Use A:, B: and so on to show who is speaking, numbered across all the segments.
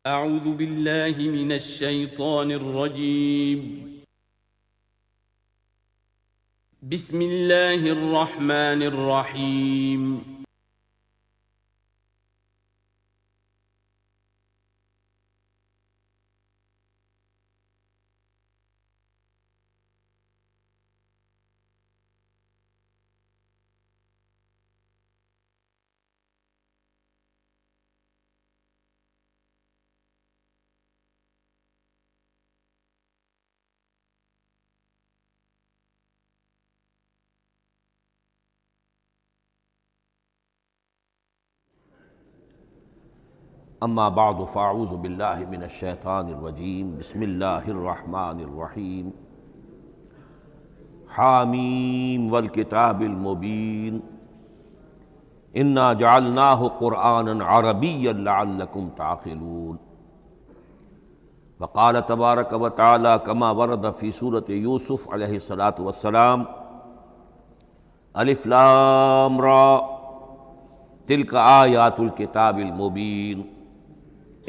A: اعوذ باللہ من الشیطان الرجیم بسم اللہ الرحمن الرحیم
B: اما بعد فاعوذ باللہ من الشیطان الرجیم بسم اللہ الرحمن الرحیم حامیم والکتاب المبین انا جعلناہ قرآنا عربیا لعلکم تعقلون وقال تبارک وتعالی کما ورد فی سورۃ یوسف علیہ الصلاۃ والسلام الف لام را تلک آیات الکتاب المبین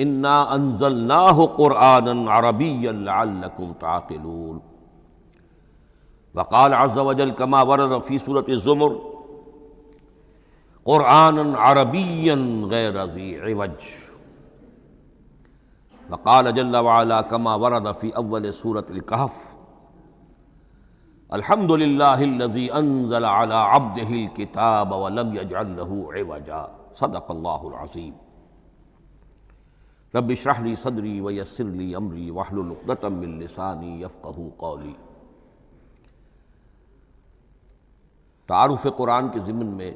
B: انا انزلناہ قرآنا عربیا لعلکم تعقلون وقال عز وجل کما ورد فی سورۃ الزمر قرآنا عربیا غیر ذی عوج وقال جل وعلا کما ورد فی اول سورۃ الکہف الحمد للہ الذی انزل علی عبدہ الکتاب ولم یجعل لہ عوجا صدق اللہ العظیم رب اشرح لی صدری ویسر لی امری واحلل عقدۃ من لسانی یفقہوا قولی۔ تعارف قرآن کے ضمن میں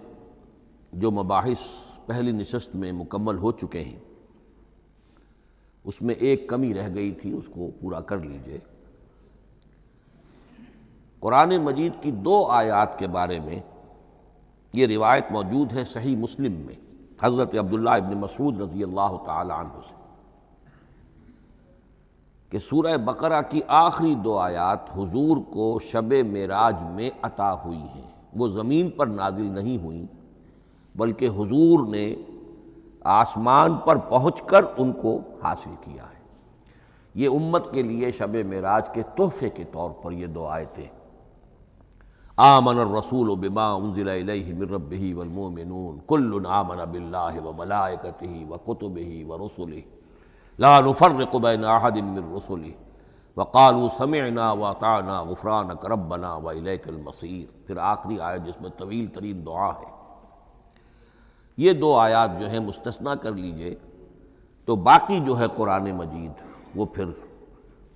B: جو مباحث پہلی نشست میں مکمل ہو چکے ہیں اس میں ایک کمی رہ گئی تھی، اس کو پورا کر لیجئے۔ قرآن مجید کی 2 آیات کے بارے میں یہ روایت موجود ہے صحیح مسلم میں حضرت عبداللہ ابن مسعود رضی اللہ تعالی عنہ سے کہ سورہ بقرہ کی آخری 2 آیات حضور کو شب معراج میں عطا ہوئی ہیں۔ وہ زمین پر نازل نہیں ہوئیں بلکہ حضور نے آسمان پر پہنچ کر ان کو حاصل کیا ہے۔ یہ امت کے لیے شب معراج کے تحفے کے طور پر یہ 2 آیتیں آمن الرسول بما انزل الیہ من ربہ والمؤمنون کل آمن باللہ وملائکتہ وکتبہ ورسلہ لا نفرق بین احد من رسلہ وقالوا سمعنا واطعنا غفرانک ربنا والیک المصیر۔ پھر آخری آیت جس میں طویل ترین دعا ہے۔ یہ 2 آیات جو ہیں مستثنیٰ کر لیجئے تو باقی جو ہے قرآن مجید وہ پھر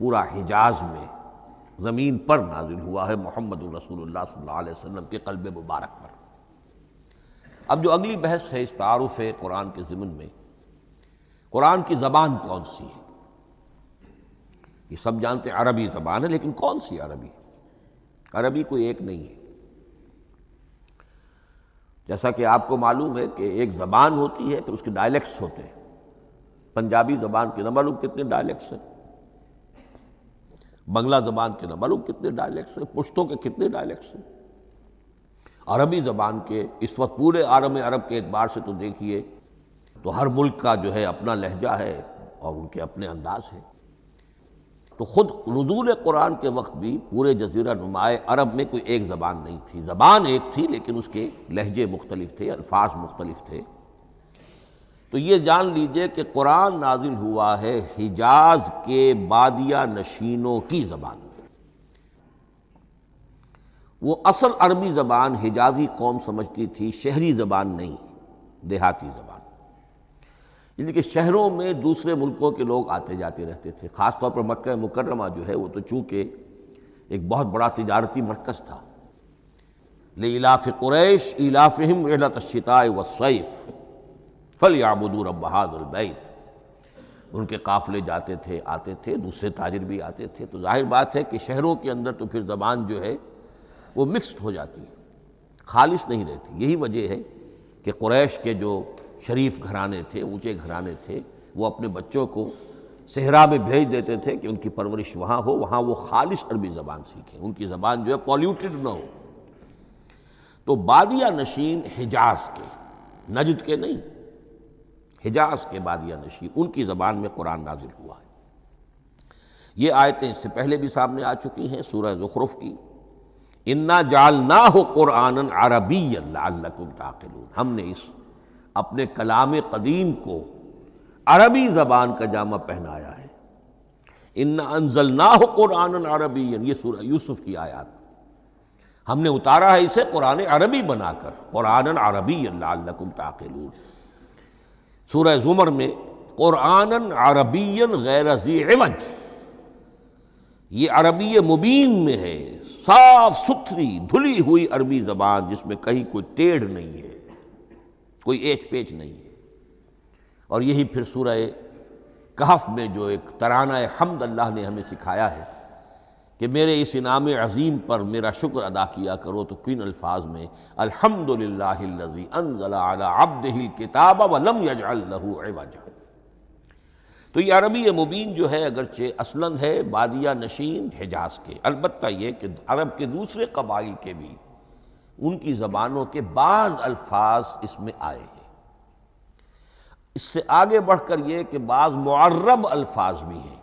B: پورا حجاز میں زمین پر نازل ہوا ہے محمد الرسول اللہ صلی اللہ علیہ وسلم کے قلب مبارک پر۔ اب جو اگلی بحث ہے اس تعارف قرآن کے ضمن میں، قرآن کی زبان کون سی ہے؟ یہ سب جانتے ہیں عربی زبان ہے، لیکن کون سی عربی؟ عربی کوئی ایک نہیں ہے۔ جیسا کہ آپ کو معلوم ہے کہ ایک زبان ہوتی ہے پھر اس کے ڈائلیکٹس ہوتے ہیں۔ پنجابی زبان کے نہ معلوم کتنے ڈائلیکٹس ہیں، بنگلہ زبان کے نہ معلوم کتنے ڈائلیکٹس ہیں، پشتو کے کتنے ڈائلیکٹس ہیں۔ عربی زبان کے اس وقت پورے عالم عرب کے اعتبار سے تو دیکھیے تو ہر ملک کا جو ہے اپنا لہجہ ہے اور ان کے اپنے انداز ہے۔ تو خود نزول قرآن کے وقت بھی پورے جزیرہ نمائے عرب میں کوئی ایک زبان نہیں تھی، زبان ایک تھی لیکن اس کے لہجے مختلف تھے، الفاظ مختلف تھے۔ تو یہ جان لیجئے کہ قرآن نازل ہوا ہے حجاز کے بادیہ نشینوں کی زبان میں۔ وہ اصل عربی زبان حجازی قوم سمجھتی تھی، شہری زبان نہیں، دیہاتی زبان، یعنی کہ شہروں میں دوسرے ملکوں کے لوگ آتے جاتے رہتے تھے۔ خاص طور پر مکہ مکرمہ جو ہے وہ تو چونکہ ایک بہت بڑا تجارتی مرکز تھا۔ لإلاف قریش ایلافہم رحلۃ الشتاء والصیف فلیعبدوا رب ھذا البیت۔ ان کے قافلے جاتے تھے، آتے تھے، دوسرے تاجر بھی آتے تھے، تو ظاہر بات ہے کہ شہروں کے اندر تو پھر زبان جو ہے وہ مکسڈ ہو جاتی ہے، خالص نہیں رہتی۔ یہی وجہ ہے کہ قریش کے جو شریف گھرانے تھے، اونچے گھرانے تھے، وہ اپنے بچوں کو صحرا میں بھیج دیتے تھے کہ ان کی پرورش وہاں ہو، وہاں وہ خالص عربی زبان سیکھیں، ان کی زبان جو ہے پولیوٹڈ نہ ہو۔ تو بادیہ نشین حجاز کے، نجد کے نہیں، حجاز کے بادیہ نشین، ان کی زبان میں قرآن نازل ہوا ہے۔ یہ آیتیں اس سے پہلے بھی سامنے آ چکی ہیں سورہ زخرف کی، انا جعلناہ قرآنا عربیا لعلکم تعقلون، ہم نے اس اپنے کلام قدیم کو عربی زبان کا جامہ پہنایا ہے۔ انا انزلناہ قرآنا عربیا، یہ سورہ یوسف کی آیات، ہم نے اتارا ہے اسے قرآن عربی بنا کر، قرآنا عربیا لعلکم تعقلون۔ سورہ زمر میں قرآنا عربیا غیر ذی عوج، یہ عربی مبین میں ہے، صاف ستھری دھلی ہوئی عربی زبان جس میں کہیں کوئی ٹیڑھ نہیں ہے، کوئی ایچ پیچ نہیں ہے۔ اور یہی پھر سورہ کہف میں جو ایک ترانہ حمد اللہ نے ہمیں سکھایا ہے کہ میرے اس انعام عظیم پر میرا شکر ادا کیا کرو، تو کن الفاظ میں الحمدللہ الذی انزل علی عبدہ الکتاب ولم یجعل لہ عوجا۔ تو یہ عربی مبین جو ہے اگرچہ اصلاً ہے بادیہ نشین حجاز کے، البتہ یہ کہ عرب کے دوسرے قبائل کے بھی ان کی زبانوں کے بعض الفاظ اس میں آئے ہیں۔ اس سے آگے بڑھ کر یہ کہ بعض معرب الفاظ بھی ہیں،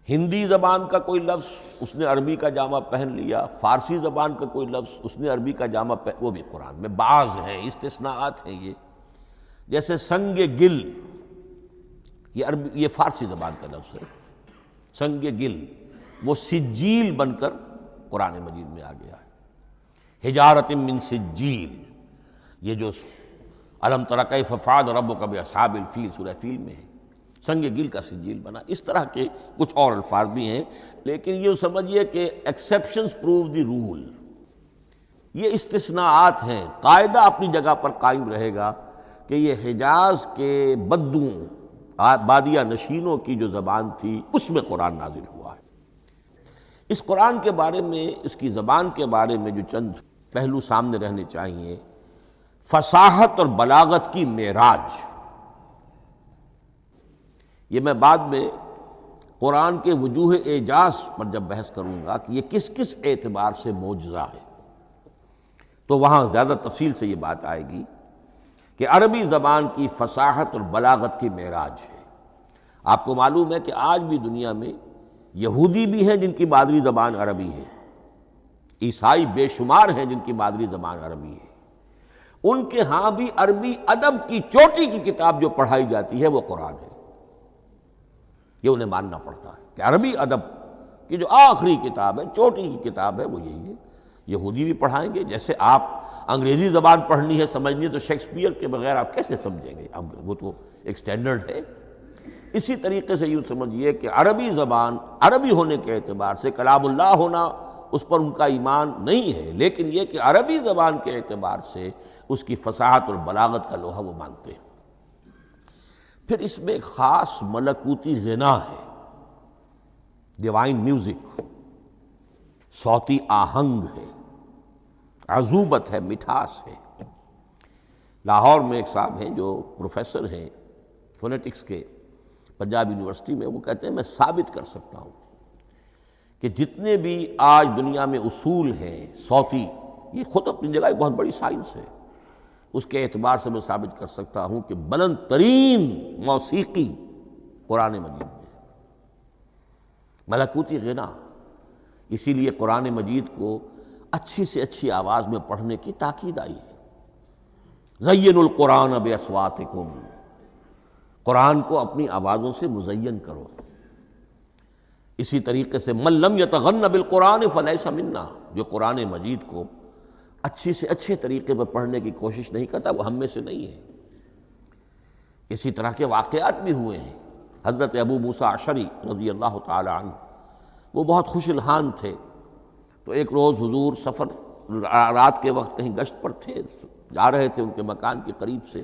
B: ہندی زبان کا کوئی لفظ اس نے عربی کا جامہ پہن لیا، فارسی زبان کا کوئی لفظ اس نے عربی کا جامہ پہن، وہ بھی قرآن میں بعض ہیں، استثناءات ہیں یہ۔ جیسے سنگ گل، یہ فارسی زبان کا لفظ ہے، سنگ گل، وہ سجیل بن کر قرآن مجید میں آ گیا ہے۔ حجارۃ من سجیل، یہ جو الم تر کیف فعل ربک باصحاب الفیل سورہ فیل میں ہے، سنگ گل کا سجیل بنا۔ اس طرح کے کچھ اور الفاظ بھی ہیں، لیکن یہ سمجھیے کہ ایکسیپشنز پروو دی رول، یہ استثناءات ہیں، قاعدہ اپنی جگہ پر قائم رہے گا کہ یہ حجاز کے بدوؤں بادیہ نشینوں کی جو زبان تھی اس میں قرآن نازل ہوا ہے۔ اس قرآن کے بارے میں، اس کی زبان کے بارے میں جو چند پہلو سامنے رہنے چاہیے، فصاحت اور بلاغت کی معراج، یہ میں بعد میں قرآن کے وجوہ اعجاز پر جب بحث کروں گا کہ یہ کس کس اعتبار سے معجزہ ہے، تو وہاں زیادہ تفصیل سے یہ بات آئے گی کہ عربی زبان کی فصاحت اور بلاغت کی معراج ہے۔ آپ کو معلوم ہے کہ آج بھی دنیا میں یہودی بھی ہیں جن کی مادری زبان عربی ہے، عیسائی بے شمار ہیں جن کی مادری زبان عربی ہے، ان کے ہاں بھی عربی ادب کی چوٹی کی کتاب جو پڑھائی جاتی ہے وہ قرآن ہے۔ یہ انہیں ماننا پڑتا ہے کہ عربی ادب کی جو آخری کتاب ہے، چوٹی کی کتاب ہے، وہ یہی ہے۔ یہودی بھی پڑھائیں گے، جیسے آپ انگریزی زبان پڑھنی ہے سمجھنی ہے تو شیکسپیئر کے بغیر آپ کیسے سمجھیں گے، اب وہ تو ایک سٹینڈرڈ ہے۔ اسی طریقے سے یوں سمجھیے کہ عربی زبان عربی ہونے کے اعتبار سے کلام اللہ ہونا اس پر ان کا ایمان نہیں ہے، لیکن یہ کہ عربی زبان کے اعتبار سے اس کی فصاحت اور بلاغت کا لوہا وہ مانتے ہیں۔ پھر اس میں ایک خاص ملکوتی غنا ہے، ڈیوائن میوزک، صوتی آہنگ ہے، عذوبت ہے، مٹھاس ہے۔ لاہور میں ایک صاحب ہیں جو پروفیسر ہیں فونیٹکس کے پنجاب یونیورسٹی میں، وہ کہتے ہیں میں ثابت کر سکتا ہوں کہ جتنے بھی آج دنیا میں اصول ہیں صوتی، یہ خود اپنی جگہ ایک بہت بڑی سائنس ہے، اس کے اعتبار سے میں ثابت کر سکتا ہوں کہ بلند ترین موسیقی قرآن مجید میں ہے، ملکوتی غنا۔ اسی لیے قرآن مجید کو اچھی سے اچھی آواز میں پڑھنے کی تاکید آئی ہے۔ زینوا القرآن باصواتکم، قرآن کو اپنی آوازوں سے مزین کرو۔ اسی طریقے سے من لم یتغن بالقرآن فلیس منا، جو قرآن مجید کو اچھی سے اچھے طریقے پر پڑھنے کی کوشش نہیں کرتا وہ ہم میں سے نہیں ہے۔ اسی طرح کے واقعات بھی ہوئے ہیں۔ حضرت ابو موسیٰ اشعری رضی اللہ تعالی عنہ، وہ بہت خوش الحان تھے، تو ایک روز حضور سفر رات کے وقت کہیں گشت پر تھے، جا رہے تھے ان کے مکان کے قریب سے،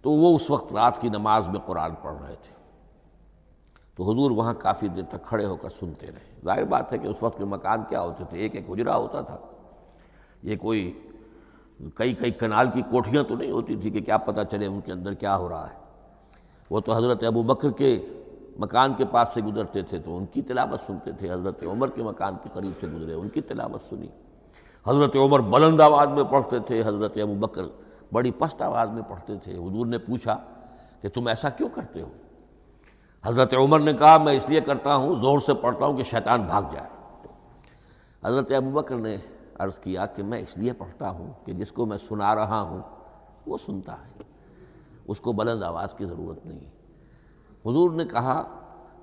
B: تو وہ اس وقت رات کی نماز میں قرآن پڑھ رہے تھے، تو حضور وہاں کافی دیر تک کھڑے ہو کر سنتے رہے۔ ظاہر بات ہے کہ اس وقت کے مکان کیا ہوتے تھے، ایک ایک حجرہ ہوتا تھا، یہ کوئی کئی کنال کی کوٹھیاں تو نہیں ہوتی تھی کہ کیا پتہ چلے ان کے اندر کیا ہو رہا ہے۔ وہ تو حضرت ابو بکر کے مکان کے پاس سے گزرتے تھے تو ان کی تلاوت سنتے تھے، حضرت عمر کے مکان کے قریب سے گزرے ان کی تلاوت سنی، حضرت عمر بلند آواز میں پڑھتے تھے، حضرت ابو بکر بڑی پست آواز میں پڑھتے تھے۔ حضور نے پوچھا کہ تم ایسا کیوں کرتے ہو؟ حضرت عمر نے کہا میں اس لیے کرتا ہوں، زور سے پڑھتا ہوں کہ شیطان بھاگ جائے۔ حضرت ابوبکر نے عرض کیا کہ میں اس لیے پڑھتا ہوں کہ جس کو میں سنا رہا ہوں وہ سنتا ہے، اس کو بلند آواز کی ضرورت نہیں۔ حضور نے کہا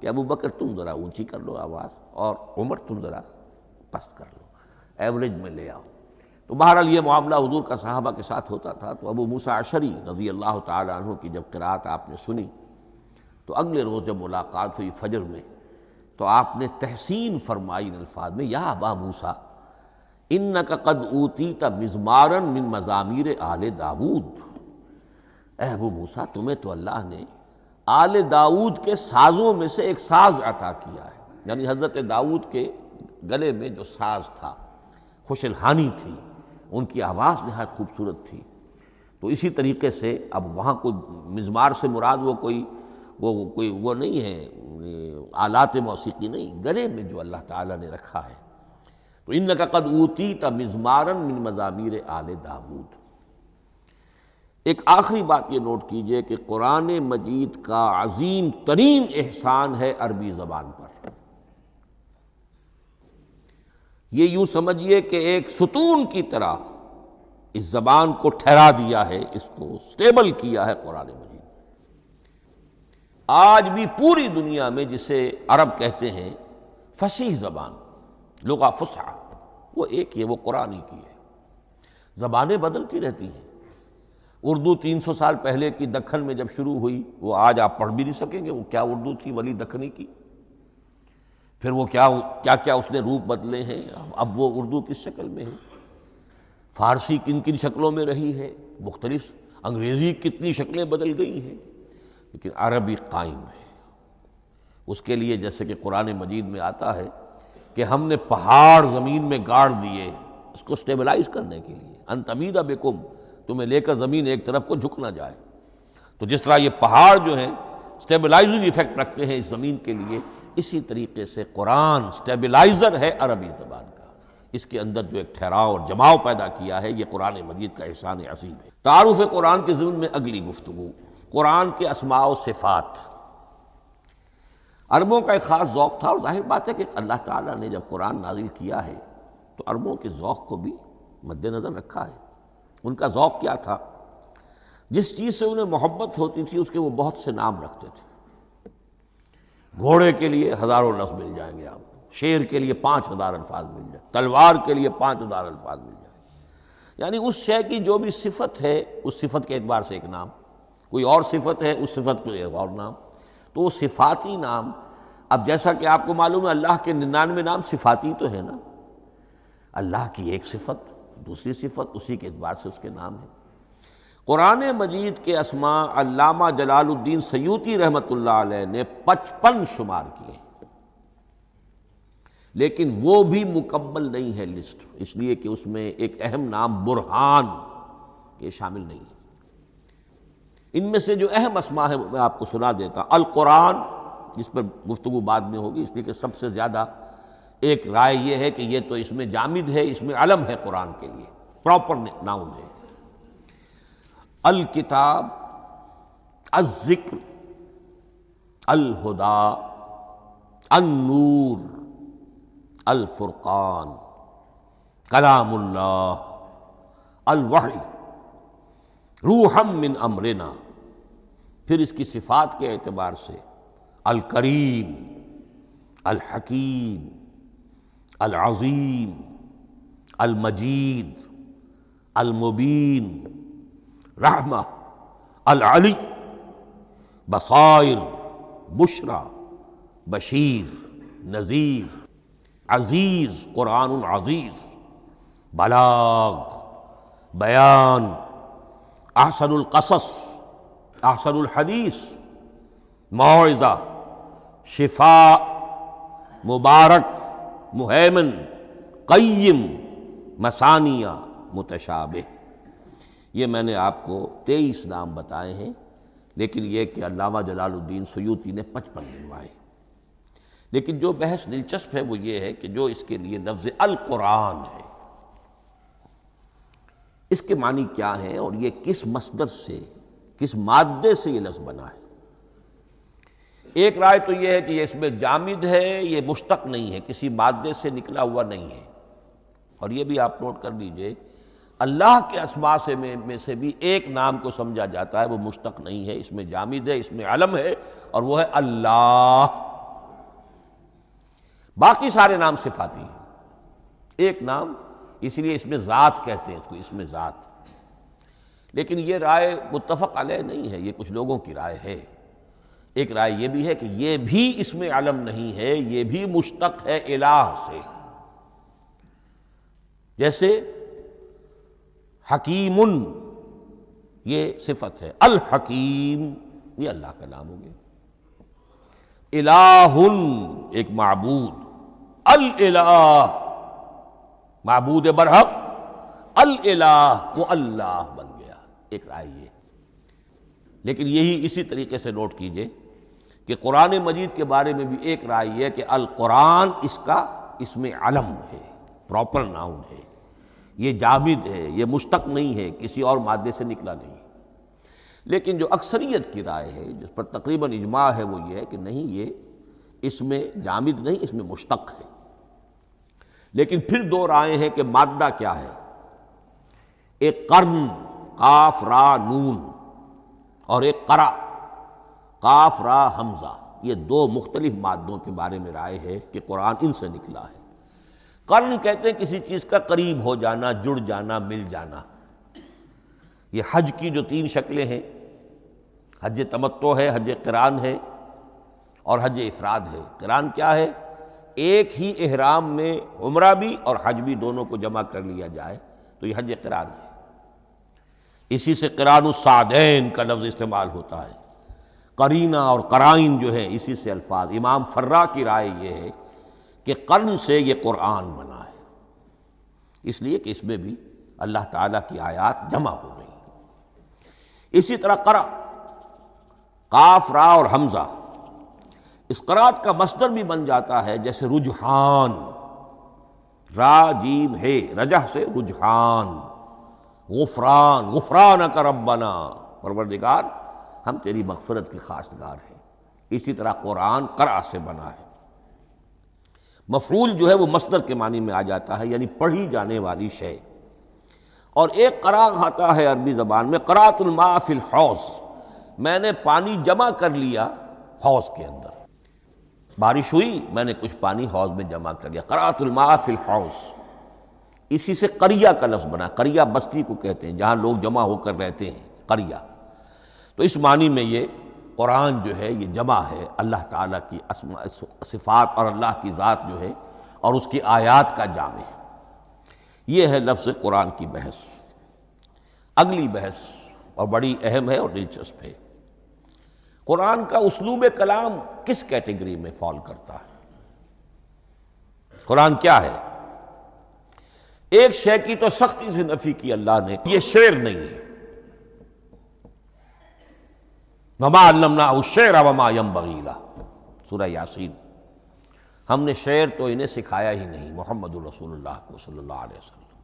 B: کہ ابوبکر تم ذرا اونچی کر لو آواز، اور عمر تم ذرا پست کر لو، ایوریج میں لے آؤ۔ تو بہرحال یہ معاملہ حضور کا صحابہ کے ساتھ ہوتا تھا۔ تو ابو موسیٰ اشعری رضی اللہ تعالی عنہ کی جب قرأت آپ نے سنی تو اگلے روز جب ملاقات ہوئی فجر میں تو آپ نے تحسین فرمائی ان الفاظ میں، یا ابا موسیٰ انک قد اوتیت مزمارا من مزامیر آل داود، اے ابو موسیٰ تمہیں تو اللہ نے آل داود کے سازوں میں سے ایک ساز عطا کیا ہے، یعنی حضرت داود کے گلے میں جو ساز تھا، خوش الحانی تھی، ان کی آواز نہایت خوبصورت تھی۔ تو اسی طریقے سے اب وہاں کوئی مزمار سے مراد وہ نہیں ہے آلات موسیقی نہیں، گلے میں جو اللہ تعالیٰ نے رکھا ہے۔ تو انک قد اوتیت مزمارا من مزامیر آل داود۔ ایک آخری بات یہ نوٹ کیجئے کہ قرآن مجید کا عظیم ترین احسان ہے عربی زبان پر۔ یہ یوں سمجھیے کہ ایک ستون کی طرح اس زبان کو ٹھہرا دیا ہے، اس کو سٹیبل کیا ہے قرآن مجید۔ آج بھی پوری دنیا میں جسے عرب کہتے ہیں فصیح زبان، لغہ فصحی، وہ ایک ہے، وہ قرآن ہی کی ہے۔ زبانیں بدلتی رہتی ہیں۔ اردو 300 سال پہلے کی دکن میں جب شروع ہوئی، وہ آج آپ پڑھ بھی نہیں سکیں گے وہ کیا اردو تھی ولی دکنی کی۔ پھر وہ کیا اس نے روپ بدلے ہیں، اب وہ اردو کس شکل میں ہے، فارسی کن کن شکلوں میں رہی ہے، مختلف انگریزی کتنی شکلیں بدل گئی ہیں، لیکن عربی قائم ہے۔ اس کے لیے جیسے کہ قرآن مجید میں آتا ہے کہ ہم نے پہاڑ زمین میں گاڑ دیے اس کو سٹیبلائز کرنے کے لیے، ان تمید بکم، تمہیں لے کر زمین ایک طرف کو جھک نہ جائے۔ تو جس طرح یہ پہاڑ جو ہیں سٹیبلائزنگ ایفیکٹ رکھتے ہیں اس زمین کے لیے، اسی طریقے سے قرآن سٹیبلائزر ہے عربی زبان کا۔ اس کے اندر جو ایک ٹھہراؤ اور جماؤ پیدا کیا ہے، یہ قرآن مجید کا احسان عظیم ہے۔ تعارف قرآن کے ضمن میں اگلی گفتگو، قرآن کے اسماء و صفات۔ عربوں کا ایک خاص ذوق تھا، اور ظاہر بات ہے کہ اللہ تعالیٰ نے جب قرآن نازل کیا ہے تو عربوں کے ذوق کو بھی مد نظر رکھا ہے۔ ان کا ذوق کیا تھا؟ جس چیز سے انہیں محبت ہوتی تھی اس کے وہ بہت سے نام رکھتے تھے۔ گھوڑے کے لیے ہزاروں لفظ مل جائیں گے آپ کو، شیر کے لیے 5000 الفاظ مل جائیں، تلوار کے لیے 5000 الفاظ مل جائیں گے۔ یعنی اس شے کی جو بھی صفت ہے اس صفت کے اعتبار سے ایک نام، کوئی اور صفت ہے اس صفت کے ایک اور نام۔ تو وہ صفاتی نام، اب جیسا کہ آپ کو معلوم ہے اللہ کے 99 نام صفاتی تو ہے نا، اللہ کی ایک صفت دوسری صفت، اسی کے اعتبار سے اس کے نام ہیں۔ قرآن مجید کے اسماء علامہ جلال الدین سیوطی رحمۃ اللہ علیہ نے 55 شمار کیے، لیکن وہ بھی مکمل نہیں ہے لسٹ، اس لیے کہ اس میں ایک اہم نام برہان یہ شامل نہیں ہے۔ ان میں سے جو اہم اسماء ہیں میں آپ کو سنا دیتا۔ القرآن، جس پر گفتگو بعد میں ہوگی، اس لیے کہ سب سے زیادہ ایک رائے یہ ہے کہ یہ تو اس میں جامد ہے، اس میں علم ہے قرآن کے لیے، پراپر ناؤن ہے۔ الکتاب، الذکر، الہدیٰ، النور، الفرقان، کلام اللہ، الوحی، روحا من امرنا۔ پھر اس کی صفات کے اعتبار سے الکریم، الحکیم، العظیم، المجید، المبین، رحمہ، العلی، بصائر، بشرا، بشیر، نذیر، عزیز، قرآن عزیز، بلاغ، بیان، احسن القصص، احسن الحدیث، موعظہ، شفاء، مبارک، مہیمن، قیم، مثانیہ، متشابہ۔ یہ میں نے آپ کو 23 نام بتائے ہیں، لیکن یہ کہ علامہ جلال الدین سیوطی نے 55 گنوائے۔ لیکن جو بحث دلچسپ ہے وہ یہ ہے کہ جو اس کے لیے لفظ القرآن ہے، اس کے معنی کیا ہیں اور یہ کس مصدر سے، کس مادے سے یہ لفظ بنا ہے؟ ایک رائے تو یہ ہے کہ یہ اس میں جامد ہے، یہ مشتق نہیں ہے، کسی مادے سے نکلا ہوا نہیں ہے۔ اور یہ بھی آپ نوٹ کر لیجئے، اللہ کے اسماء میں سے بھی ایک نام کو سمجھا جاتا ہے، وہ مشتق نہیں ہے، اس میں جامد ہے، اس میں علم ہے، اور وہ ہے اللہ۔ باقی سارے نام صفاتی ہیں، ایک نام، اس لیے اس میں ذات کہتے ہیں، اس کو اس میں ذات۔ لیکن یہ رائے متفق علیہ نہیں ہے، یہ کچھ لوگوں کی رائے ہے۔ ایک رائے یہ بھی ہے کہ یہ بھی اس میں علم نہیں ہے، یہ بھی مشتق ہے الہ سے۔ جیسے حکیم، یہ صفت ہے، الحکیم یہ اللہ کا نام ہو گیا۔ الہ ایک معبود، الالہ معبود برحق، الالہ وہ اللہ بن گیا، ایک رائے یہ۔ لیکن یہی اسی طریقے سے نوٹ کیجئے کہ قرآن مجید کے بارے میں بھی ایک رائے یہ ہے کہ القرآن اس میں علم ہے، پراپر ناؤن ہے، یہ جامد ہے، یہ مشتق نہیں ہے، کسی اور مادے سے نکلا نہیں۔ لیکن جو اکثریت کی رائے ہے، جس پر تقریباً اجماع ہے، وہ یہ ہے کہ نہیں، یہ اس میں جامد نہیں، اس میں مشتق ہے۔ لیکن پھر دو رائے ہیں کہ مادہ کیا ہے۔ ایک قرن، قاف را نون، اور ایک قرا، قاف را حمزہ، یہ دو مختلف مادوں کے بارے میں رائے ہے کہ قرآن ان سے نکلا ہے۔ قرن کہتے ہیں کسی چیز کا قریب ہو جانا، جڑ جانا، مل جانا۔ یہ حج کی جو تین شکلیں ہیں، حج تمتع ہے، حج قران ہے، اور حج افراد ہے۔ قران کیا ہے؟ ایک ہی احرام میں عمرہ بھی اور حج بھی دونوں کو جمع کر لیا جائے تو یہ حج قران ہے۔ اسی سے قران الصعدین کا لفظ استعمال ہوتا ہے۔ قرینہ اور قرائن جو ہے اسی سے الفاظ۔ امام فرا کی رائے یہ ہے کہ قرن سے یہ قرآن بنا ہے، اس لیے کہ اس میں بھی اللہ تعالیٰ کی آیات جمع ہو گئی۔ اسی طرح قرأ، قاف را اور حمزہ، اس قرات کا مصدر بھی بن جاتا ہے، جیسے رجحان، را جیم ہے، رجح سے رجحان، غفران، غفرانک ربنا، پروردگار ہم تیری مغفرت کے خواستگار ہیں۔ اسی طرح قرآن قرأ سے بنا ہے۔ مفعول جو ہے وہ مصدر کے معنی میں آ جاتا ہے، یعنی پڑھی جانے والی شے۔ اور ایک قرأ آتا ہے عربی زبان میں، قرأت الماء فی الحوض، میں نے پانی جمع کر لیا حوض کے اندر، بارش ہوئی، میں نے کچھ پانی حوض میں جمع کر لیا، قرأت الماء فی الحوض۔ اسی سے قریہ کا لفظ بنا، قریہ بستی کو کہتے ہیں جہاں لوگ جمع ہو کر رہتے ہیں، قریہ۔ تو اس معنی میں یہ قرآن جو ہے یہ جمع ہے اللہ تعالیٰ کی اسماء صفات اور اللہ کی ذات جو ہے اور اس کی آیات کا جامع ہے۔ یہ ہے لفظ قرآن کی بحث۔ اگلی بحث اور بڑی اہم ہے اور دلچسپ ہے، قرآن کا اسلوب کلام کس کیٹیگری میں فال کرتا ہے؟ قرآن کیا ہے؟ ایک شے کی تو سختی سے نفی کی اللہ نے، یہ شعر نہیں ہے۔ وَمَا عَلَّمْنَاهُ الشِّعْرَ وَمَا يَنبَغِي لَهُ، سورہ یاسین۔ ہم نے شعر تو انہیں سکھایا ہی نہیں، محمد الرسول اللہ کو صلی اللہ علیہ وسلم،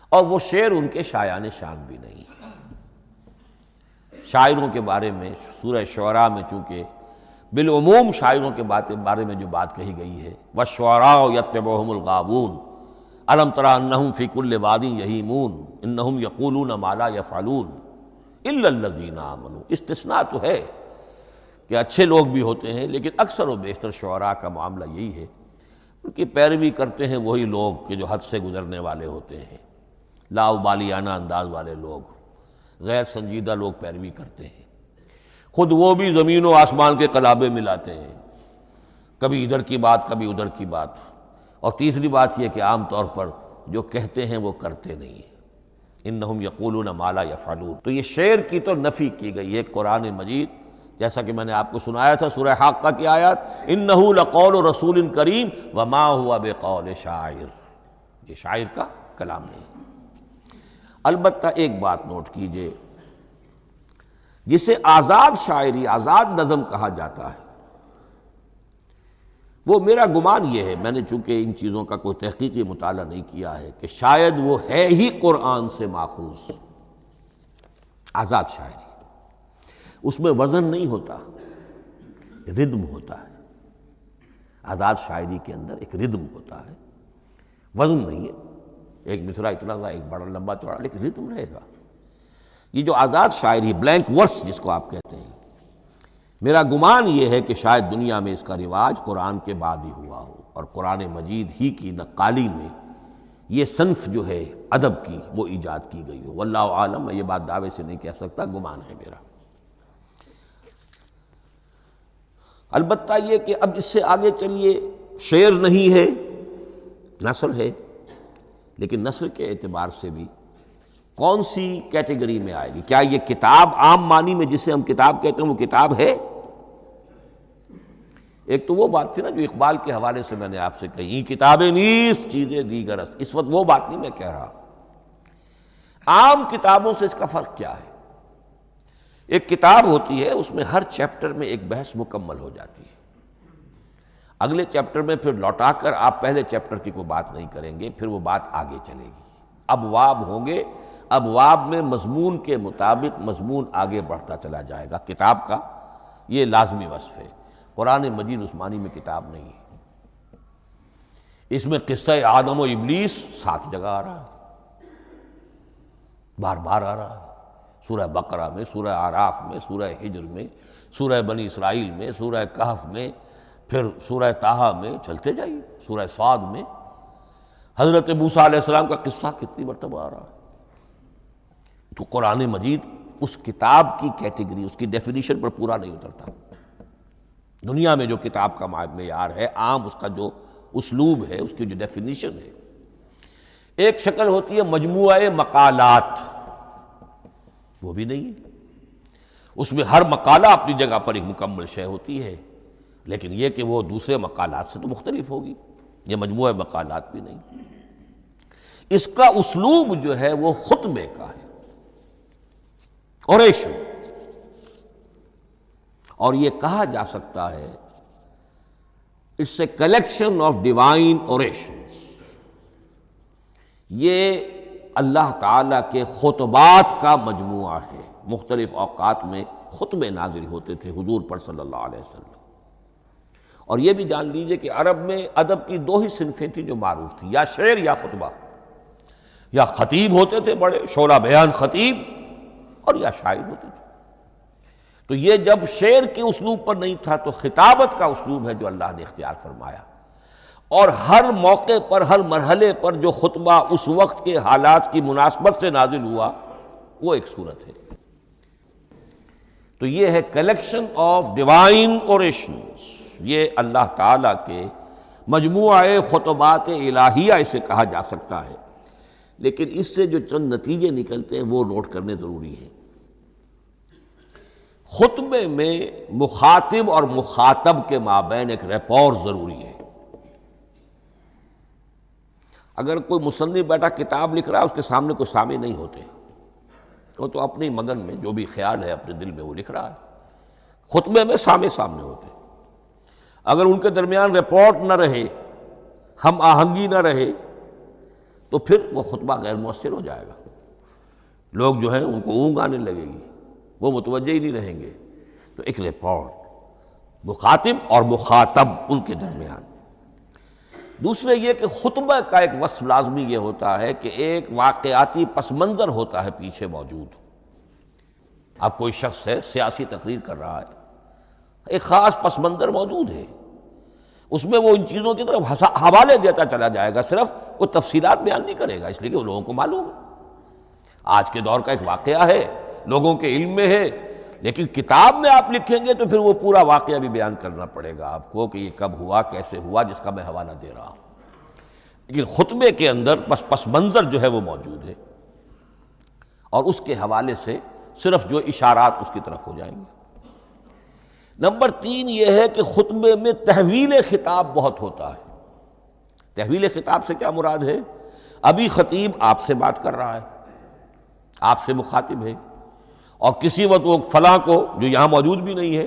B: اور وہ شعر ان کے شایان شان بھی نہیں ہے۔ شاعروں کے بارے میں سورہ شعراء میں چونکہ بالعموم شاعروں کے بارے میں جو بات کہی گئی ہے، وَالشُّعَرَاءُ يَتَّبِعُهُمُ الْغَاوُونَ أَلَمْ تَرَ أَنَّهُمْ فِي كُلِّ وَادٍ يَهِيمُونَ إِنَّهُمْ يَقُولُونَ مَا لَا يَفْعَلُونَ إِلَّا الَّذِينَ آمَنُوا۔ استثناء تو ہے کہ اچھے لوگ بھی ہوتے ہیں، لیکن اکثر و بیشتر شعراء کا معاملہ یہی ہے، ان کی پیروی کرتے ہیں وہی لوگ کہ جو حد سے گزرنے والے ہوتے ہیں، لا ابالیانہ انداز والے لوگ، غیر سنجیدہ لوگ پیروی کرتے ہیں۔ خود وہ بھی زمین و آسمان کے قلابے ملاتے ہیں، کبھی ادھر کی بات کبھی ادھر کی بات۔ اور تیسری بات یہ کہ عام طور پر جو کہتے ہیں وہ کرتے نہیں ہیں، انہم یقولون ما لا یفعلون۔ تو یہ شعر کی تو نفی کی گئی ہے قرآن مجید، جیسا کہ میں نے آپ کو سنایا تھا سورہ حاقہ کی آیات، انہ لقول رسول کریم وما هو بقول شاعر، یہ شاعر کا کلام نہیں۔ البتہ ایک بات نوٹ کیجئے، جسے آزاد شاعری، آزاد نظم کہا جاتا ہے، وہ میرا گمان یہ ہے، میں نے چونکہ ان چیزوں کا کوئی تحقیقی مطالعہ نہیں کیا ہے، کہ شاید وہ ہے ہی قرآن سے ماخوذ آزاد شاعری۔ اس میں وزن نہیں ہوتا، ردم ہوتا ہے۔ آزاد شاعری کے اندر ایک ردم ہوتا ہے، وزن نہیں ہے، ایک مصرع اتنا سا، ایک بڑا لمبا چوڑا، لیکن ردم رہے گا۔ یہ جو آزاد شاعری، بلینک ورس جس کو آپ کہتے ہیں، میرا گمان یہ ہے کہ شاید دنیا میں اس کا رواج قرآن کے بعد ہی ہوا ہو، اور قرآن مجید ہی کی نقالی میں یہ صنف جو ہے ادب کی وہ ایجاد کی گئی ہو۔ واللہ عالم، میں یہ بات دعوے سے نہیں کہہ سکتا، گمان ہے میرا۔ البتہ یہ کہ اب اس سے آگے چلیے، شعر نہیں ہے، نثر ہے، لیکن نثر کے اعتبار سے بھی کون سی کیٹیگری میں آئے گی؟ کیا یہ کتاب عام معنی میں جسے ہم کتاب کہتے ہیں وہ کتاب ہے؟ ایک تو وہ بات تھی نا جو اقبال کے حوالے سے میں نے آپ سے کہی، کتابیں نیست چیزیں دیگر است، اس وقت وہ بات نہیں میں کہہ رہا۔ عام کتابوں سے اس کا فرق کیا ہے؟ ایک کتاب ہوتی ہے، اس میں ہر چیپٹر میں ایک بحث مکمل ہو جاتی ہے، اگلے چیپٹر میں پھر لوٹا کر آپ پہلے چیپٹر کی کوئی بات نہیں کریں گے، پھر وہ بات آگے چلے گی، ابواب ہوں گے، ابواب میں مضمون کے مطابق مضمون آگے بڑھتا چلا جائے گا۔ کتاب کا یہ لازمی وصف ہے۔ قرآن مجید اس معنی میں کتاب نہیں ہے، اس میں قصہ آدم و ابلیس 7 جگہ آ رہا ہے، بار بار آ رہا ہے، سورہ بقرہ میں، سورہ اعراف میں، سورہ ہجر میں، سورہ بنی اسرائیل میں، سورہ کہف میں، پھر سورہ طٰہٰ میں، چلتے جائیے، سورہ صاد میں حضرت موسیٰ علیہ السلام کا قصہ کتنی مرتبہ آ رہا ہے۔ تو قرآن مجید اس کتاب کی کیٹیگری، اس کی ڈیفینیشن پر پورا نہیں اترتا۔ دنیا میں جو کتاب کا معیار ہے، عام اس کا جو اسلوب ہے، اس کی جو ڈیفینیشن ہے، ایک شکل ہوتی ہے مجموعہ مقالات، وہ بھی نہیں ہے، اس میں ہر مقالہ اپنی جگہ پر ایک مکمل شے ہوتی ہے، لیکن یہ کہ وہ دوسرے مقالات سے تو مختلف ہوگی، یہ مجموعہ مقالات بھی نہیں۔ اس کا اسلوب جو ہے وہ خطبے کا ہے، اوریشن، اور یہ کہا جا سکتا ہے it's a collection of divine orations. یہ اللہ تعالیٰ کے خطبات کا مجموعہ ہے۔ مختلف اوقات میں خطبے نازل ہوتے تھے حضور پر صلی اللہ علیہ وسلم، اور یہ بھی جان لیجئے کہ عرب میں ادب کی 2 ہی صنفیں تھیں جو معروف تھیں، یا شعر یا خطبہ، یا خطیب ہوتے تھے بڑے شعرا بیان خطیب، اور یا شاعر ہوتے تھے۔ تو یہ جب شعر کے اسلوب پر نہیں تھا تو خطابت کا اسلوب ہے جو اللہ نے اختیار فرمایا، اور ہر موقع پر، ہر مرحلے پر جو خطبہ اس وقت کے حالات کی مناسبت سے نازل ہوا وہ ایک صورت ہے۔ تو یہ ہے کلیکشن آف ڈیوائن اوریشنز، یہ اللہ تعالیٰ کے مجموعہ خطبات الہیہ اسے کہا جا سکتا ہے، لیکن اس سے جو چند نتیجے نکلتے ہیں وہ نوٹ کرنے ضروری ہیں۔ خطبے میں مخاطب اور مخاطب کے مابین ایک ریپور ضروری ہے۔ اگر کوئی مصنف بیٹا کتاب لکھ رہا ہے، اس کے سامنے کوئی سامع نہیں ہوتے، وہ تو اپنی مگن میں جو بھی خیال ہے اپنے دل میں وہ لکھ رہا ہے۔ خطبے میں سامنے ہوتے، اگر ان کے درمیان رپورٹ نہ رہے، ہم آہنگی نہ رہے، تو پھر وہ خطبہ غیر مؤثر ہو جائے گا، لوگ جو ہیں ان کو اونگ آنے لگے گی، وہ متوجہ ہی نہیں رہیں گے۔ تو ایک رپورٹ مخاطب اور مخاطب ان کے درمیان۔ دوسرے یہ کہ خطبہ کا ایک وصف لازمی یہ ہوتا ہے کہ ایک واقعاتی پس منظر ہوتا ہے پیچھے موجود۔ اب کوئی شخص ہے سیاسی تقریر کر رہا ہے، ایک خاص پس منظر موجود ہے، اس میں وہ ان چیزوں کی طرف حوالے دیتا چلا جائے گا، صرف کوئی تفصیلات بیان نہیں کرے گا، اس لیے کہ وہ لوگوں کو معلوم ہے آج کے دور کا ایک واقعہ ہے، لوگوں کے علم میں ہے، لیکن کتاب میں آپ لکھیں گے تو پھر وہ پورا واقعہ بھی بیان کرنا پڑے گا آپ کو کہ یہ کب ہوا، کیسے ہوا، جس کا میں حوالہ دے رہا ہوں۔ لیکن خطبے کے اندر پس منظر جو ہے وہ موجود ہے، اور اس کے حوالے سے صرف جو اشارات اس کی طرف ہو جائیں گے۔ نمبر 3 یہ ہے کہ خطبے میں تحویل خطاب بہت ہوتا ہے۔ تحویل خطاب سے کیا مراد ہے؟ ابھی خطیب آپ سے بات کر رہا ہے، آپ سے مخاطب ہے، اور کسی وقت وہ فلاں کو جو یہاں موجود بھی نہیں ہے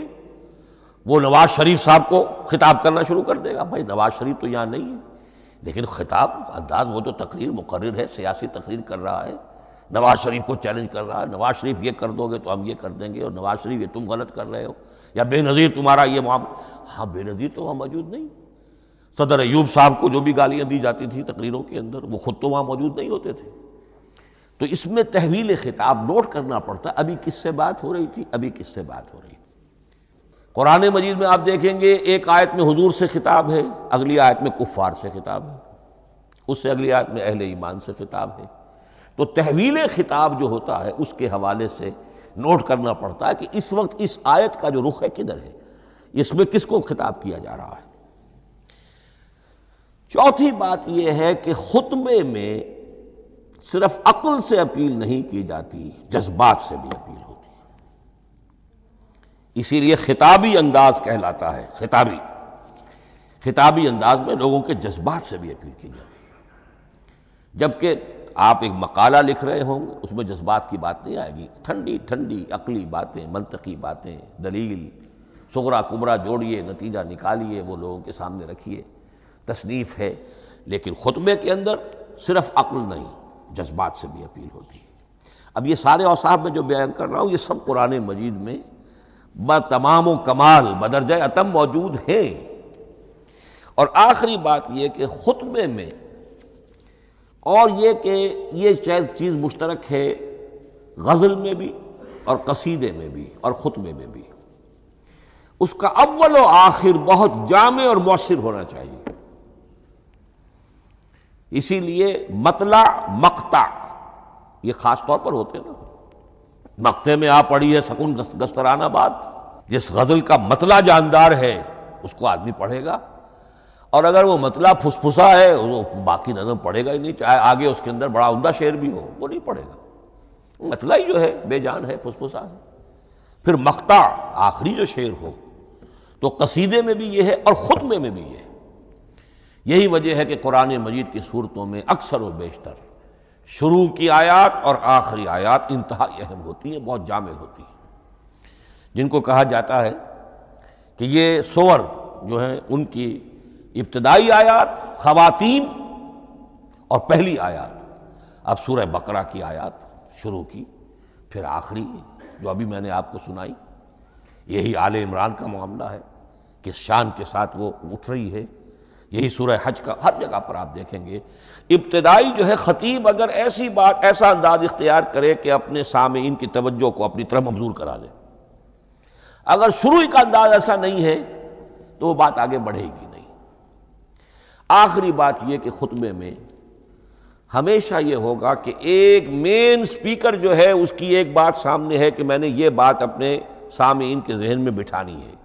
B: وہ نواز شریف صاحب کو خطاب کرنا شروع کر دے گا. بھائی نواز شریف تو یہاں نہیں ہے، لیکن خطاب انداز وہ تو تقریر مقرر ہے، سیاسی تقریر کر رہا ہے، نواز شریف کو چیلنج کر رہا ہے. نواز شریف یہ کر دو گے تو ہم یہ کر دیں گے، اور نواز شریف یہ تم غلط کر رہے ہو، یا بے نظیر تمہارا یہ معاملہ. ہاں بے نظیر تو وہاں موجود نہیں. صدر ایوب صاحب کو جو بھی گالیاں دی جاتی تھیں تقریروں کے اندر، وہ خود تو وہاں موجود نہیں ہوتے تھے. تو اس میں تحویل خطاب نوٹ کرنا پڑتا. ابھی کس سے بات ہو رہی تھی، ابھی کس سے بات ہو رہی تھی. قرآن مجید میں آپ دیکھیں گے ایک آیت میں حضور سے خطاب ہے، اگلی آیت میں کفار سے خطاب ہے، اس سے اگلی آیت میں اہل ایمان سے خطاب ہے. تو تحویل خطاب جو ہوتا ہے اس کے حوالے سے نوٹ کرنا پڑتا ہے کہ اس وقت اس آیت کا جو رخ ہے کدھر ہے، اس میں کس کو خطاب کیا جا رہا ہے. چوتھی بات یہ ہے کہ خطبے میں صرف عقل سے اپیل نہیں کی جاتی، جذبات سے بھی اپیل ہوتی ہے. اسی لیے خطابی انداز کہلاتا ہے. خطابی انداز میں لوگوں کے جذبات سے بھی اپیل کی جاتی ہے. جبکہ آپ ایک مقالہ لکھ رہے ہوں گے، اس میں جذبات کی بات نہیں آئے گی. ٹھنڈی ٹھنڈی عقلی باتیں، منطقی باتیں، دلیل صغرا کبرا جوڑیے، نتیجہ نکالیے، وہ لوگوں کے سامنے رکھیے. تصنیف ہے. لیکن خطبے کے اندر صرف عقل نہیں، جذبات سے بھی اپیل ہوتی ہے. اب یہ سارے اوصاف میں جو بیان کر رہا ہوں یہ سب قرآن مجید میں بتمام و کمال بدرجہ اتم موجود ہیں. اور آخری بات یہ کہ خطبے میں، اور یہ کہ یہ چیز مشترک ہے غزل میں بھی اور قصیدے میں بھی اور خطبے میں بھی، اس کا اول و آخر بہت جامع اور مؤثر ہونا چاہیے. اسی لیے مطلع مقطع یہ خاص طور پر ہوتے ہیں نا. مقطع میں آ پڑی ہے سکون گسترانہ بات، جس غزل کا مطلع جاندار ہے اس کو آدمی پڑھے گا. اور اگر وہ مطلع پھسپھسا ہے وہ باقی نظم پڑھے گا ہی نہیں، چاہے آگے اس کے اندر بڑا عمدہ شعر بھی ہو وہ نہیں پڑھے گا. مطلع ہی جو ہے بے جان ہے، پھسپھسا ہے. پھر مقطع آخری جو شعر ہو. تو قصیدے میں بھی یہ ہے اور خطبے میں بھی یہ ہے. یہی وجہ ہے کہ قرآن مجید کی صورتوں میں اکثر و بیشتر شروع کی آیات اور آخری آیات انتہائی اہم ہوتی ہیں، بہت جامع ہوتی ہیں، جن کو کہا جاتا ہے کہ یہ سور جو ہیں ان کی ابتدائی آیات، خواتین اور پہلی آیات. اب سورہ بقرہ کی آیات شروع کی، پھر آخری جو ابھی میں نے آپ کو سنائی. یہی آل عمران کا معاملہ ہے، کس شان کے ساتھ وہ اٹھ رہی ہے. یہی سورہ حج کا ہر جگہ پر آپ دیکھیں گے ابتدائی جو ہے خطیب اگر ایسی بات، ایسا انداز اختیار کرے کہ اپنے سامعین کی توجہ کو اپنی طرف مبذول کرا لے، اگر شروع کا انداز ایسا نہیں ہے تو وہ بات آگے بڑھے گی نہیں. آخری بات یہ کہ خطبے میں ہمیشہ یہ ہوگا کہ ایک مین سپیکر جو ہے اس کی ایک بات سامنے ہے کہ میں نے یہ بات اپنے سامعین کے ذہن میں بٹھانی ہے،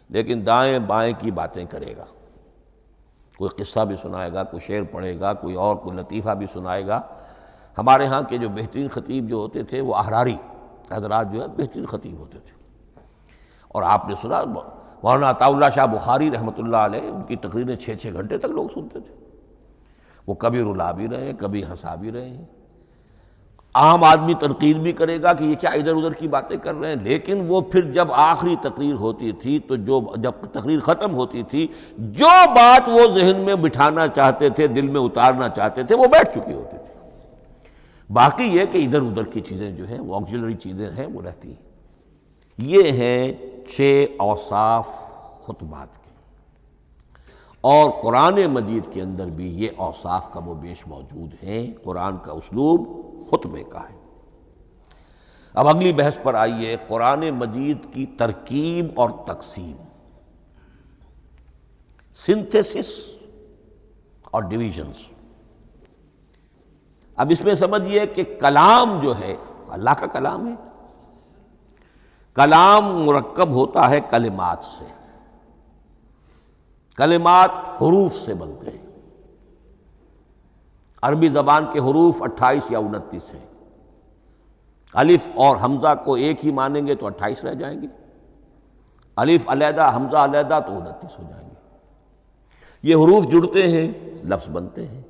B: لیکن دائیں بائیں کی باتیں کرے گا. کوئی قصہ بھی سنائے گا، کوئی شعر پڑھے گا، کوئی اور کوئی لطیفہ بھی سنائے گا. ہمارے ہاں کے جو بہترین خطیب جو ہوتے تھے وہ احراری حضرات جو ہے بہترین خطیب ہوتے تھے. اور آپ نے سنا مولانا عطا اللہ شاہ بخاری رحمۃ اللہ علیہ، ان کی تقریریں 6 گھنٹے تک لوگ سنتے تھے. وہ کبھی رلا بھی رہے ہیں، کبھی ہنسا بھی رہے ہیں. عام آدمی تنقید بھی کرے گا کہ یہ کیا ادھر ادھر کی باتیں کر رہے ہیں، لیکن وہ پھر جب آخری تقریر ہوتی تھی تو جب تقریر ختم ہوتی تھی، جو بات وہ ذہن میں بٹھانا چاہتے تھے، دل میں اتارنا چاہتے تھے، وہ بیٹھ چکی ہوتی تھی. باقی یہ کہ ادھر ادھر کی چیزیں جو ہیں وہ آکسیلری چیزیں ہیں وہ رہتی ہیں. یہ ہیں 6 اوصاف خطبات کے، اور قرآن مجید کے اندر بھی یہ اوصاف کم و بیش موجود ہیں. قرآن کا اسلوب خطبے کا ہے. اب اگلی بحث پر آئیے، قرآن مجید کی ترکیب اور تقسیم، سنتھیسس اور ڈویژنز. اب اس میں سمجھیے کہ کلام جو ہے اللہ کا کلام ہے. کلام مرکب ہوتا ہے کلمات سے. کلمات حروف سے بنتے ہیں. عربی زبان کے حروف 28 یا 29 ہیں. الف اور حمزہ کو ایک ہی مانیں گے تو 28 رہ جائیں گے. الف علیحدہ حمزہ علیحدہ تو 29 ہو جائیں گے. یہ حروف جڑتے ہیں، لفظ بنتے ہیں.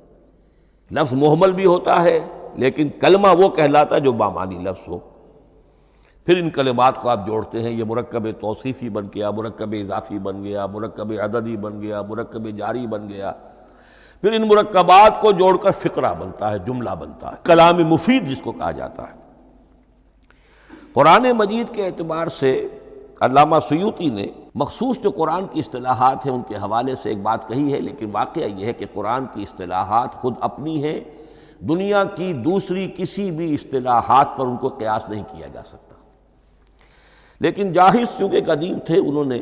B: لفظ محمل بھی ہوتا ہے لیکن کلمہ وہ کہلاتا ہے جو بامانی لفظ ہو. پھر ان کلمات کو آپ جوڑتے ہیں، یہ مرکب توصیفی بن گیا، مرکب اضافی بن گیا، مرکب عددی بن گیا، مرکب جاری بن گیا، پھر ان مرکبات کو جوڑ کر فقرہ بنتا ہے، جملہ بنتا ہے، کلام مفید جس کو کہا جاتا ہے۔ قرآن مجید کے اعتبار سے علامہ سیوطی نے مخصوص جو قرآن کی اصطلاحات ہیں ان کے حوالے سے ایک بات کہی ہے، لیکن واقعہ یہ ہے کہ قرآن کی اصطلاحات خود اپنی ہیں، دنیا کی دوسری کسی بھی اصطلاحات پر ان کو قیاس نہیں کیا جا سکتا۔ لیکن جاہز چونکہ قدیم تھے، انہوں نے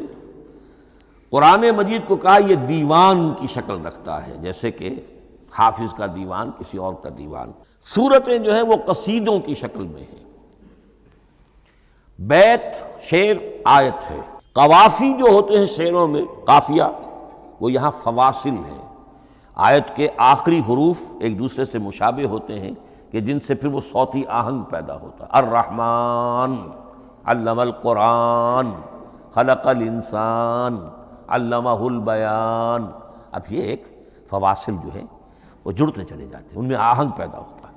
B: قرآن مجید کو کہا یہ دیوان کی شکل رکھتا ہے، جیسے کہ حافظ کا دیوان کسی اور کا دیوان۔ سورتیں جو ہیں وہ قصیدوں کی شکل میں ہیں، بیت شعر آیت ہے، قوافی جو ہوتے ہیں شعروں میں قافیہ وہ یہاں فواصل ہیں، آیت کے آخری حروف ایک دوسرے سے مشابہ ہوتے ہیں کہ جن سے پھر وہ صوتی آہنگ پیدا ہوتا ہے۔ الرحمن علم القرآن خلق الانسان علمہ البیان، اب یہ ایک فواصل جو ہیں وہ جڑتے چلے جاتے ہیں، ان میں آہنگ پیدا ہوتا ہے۔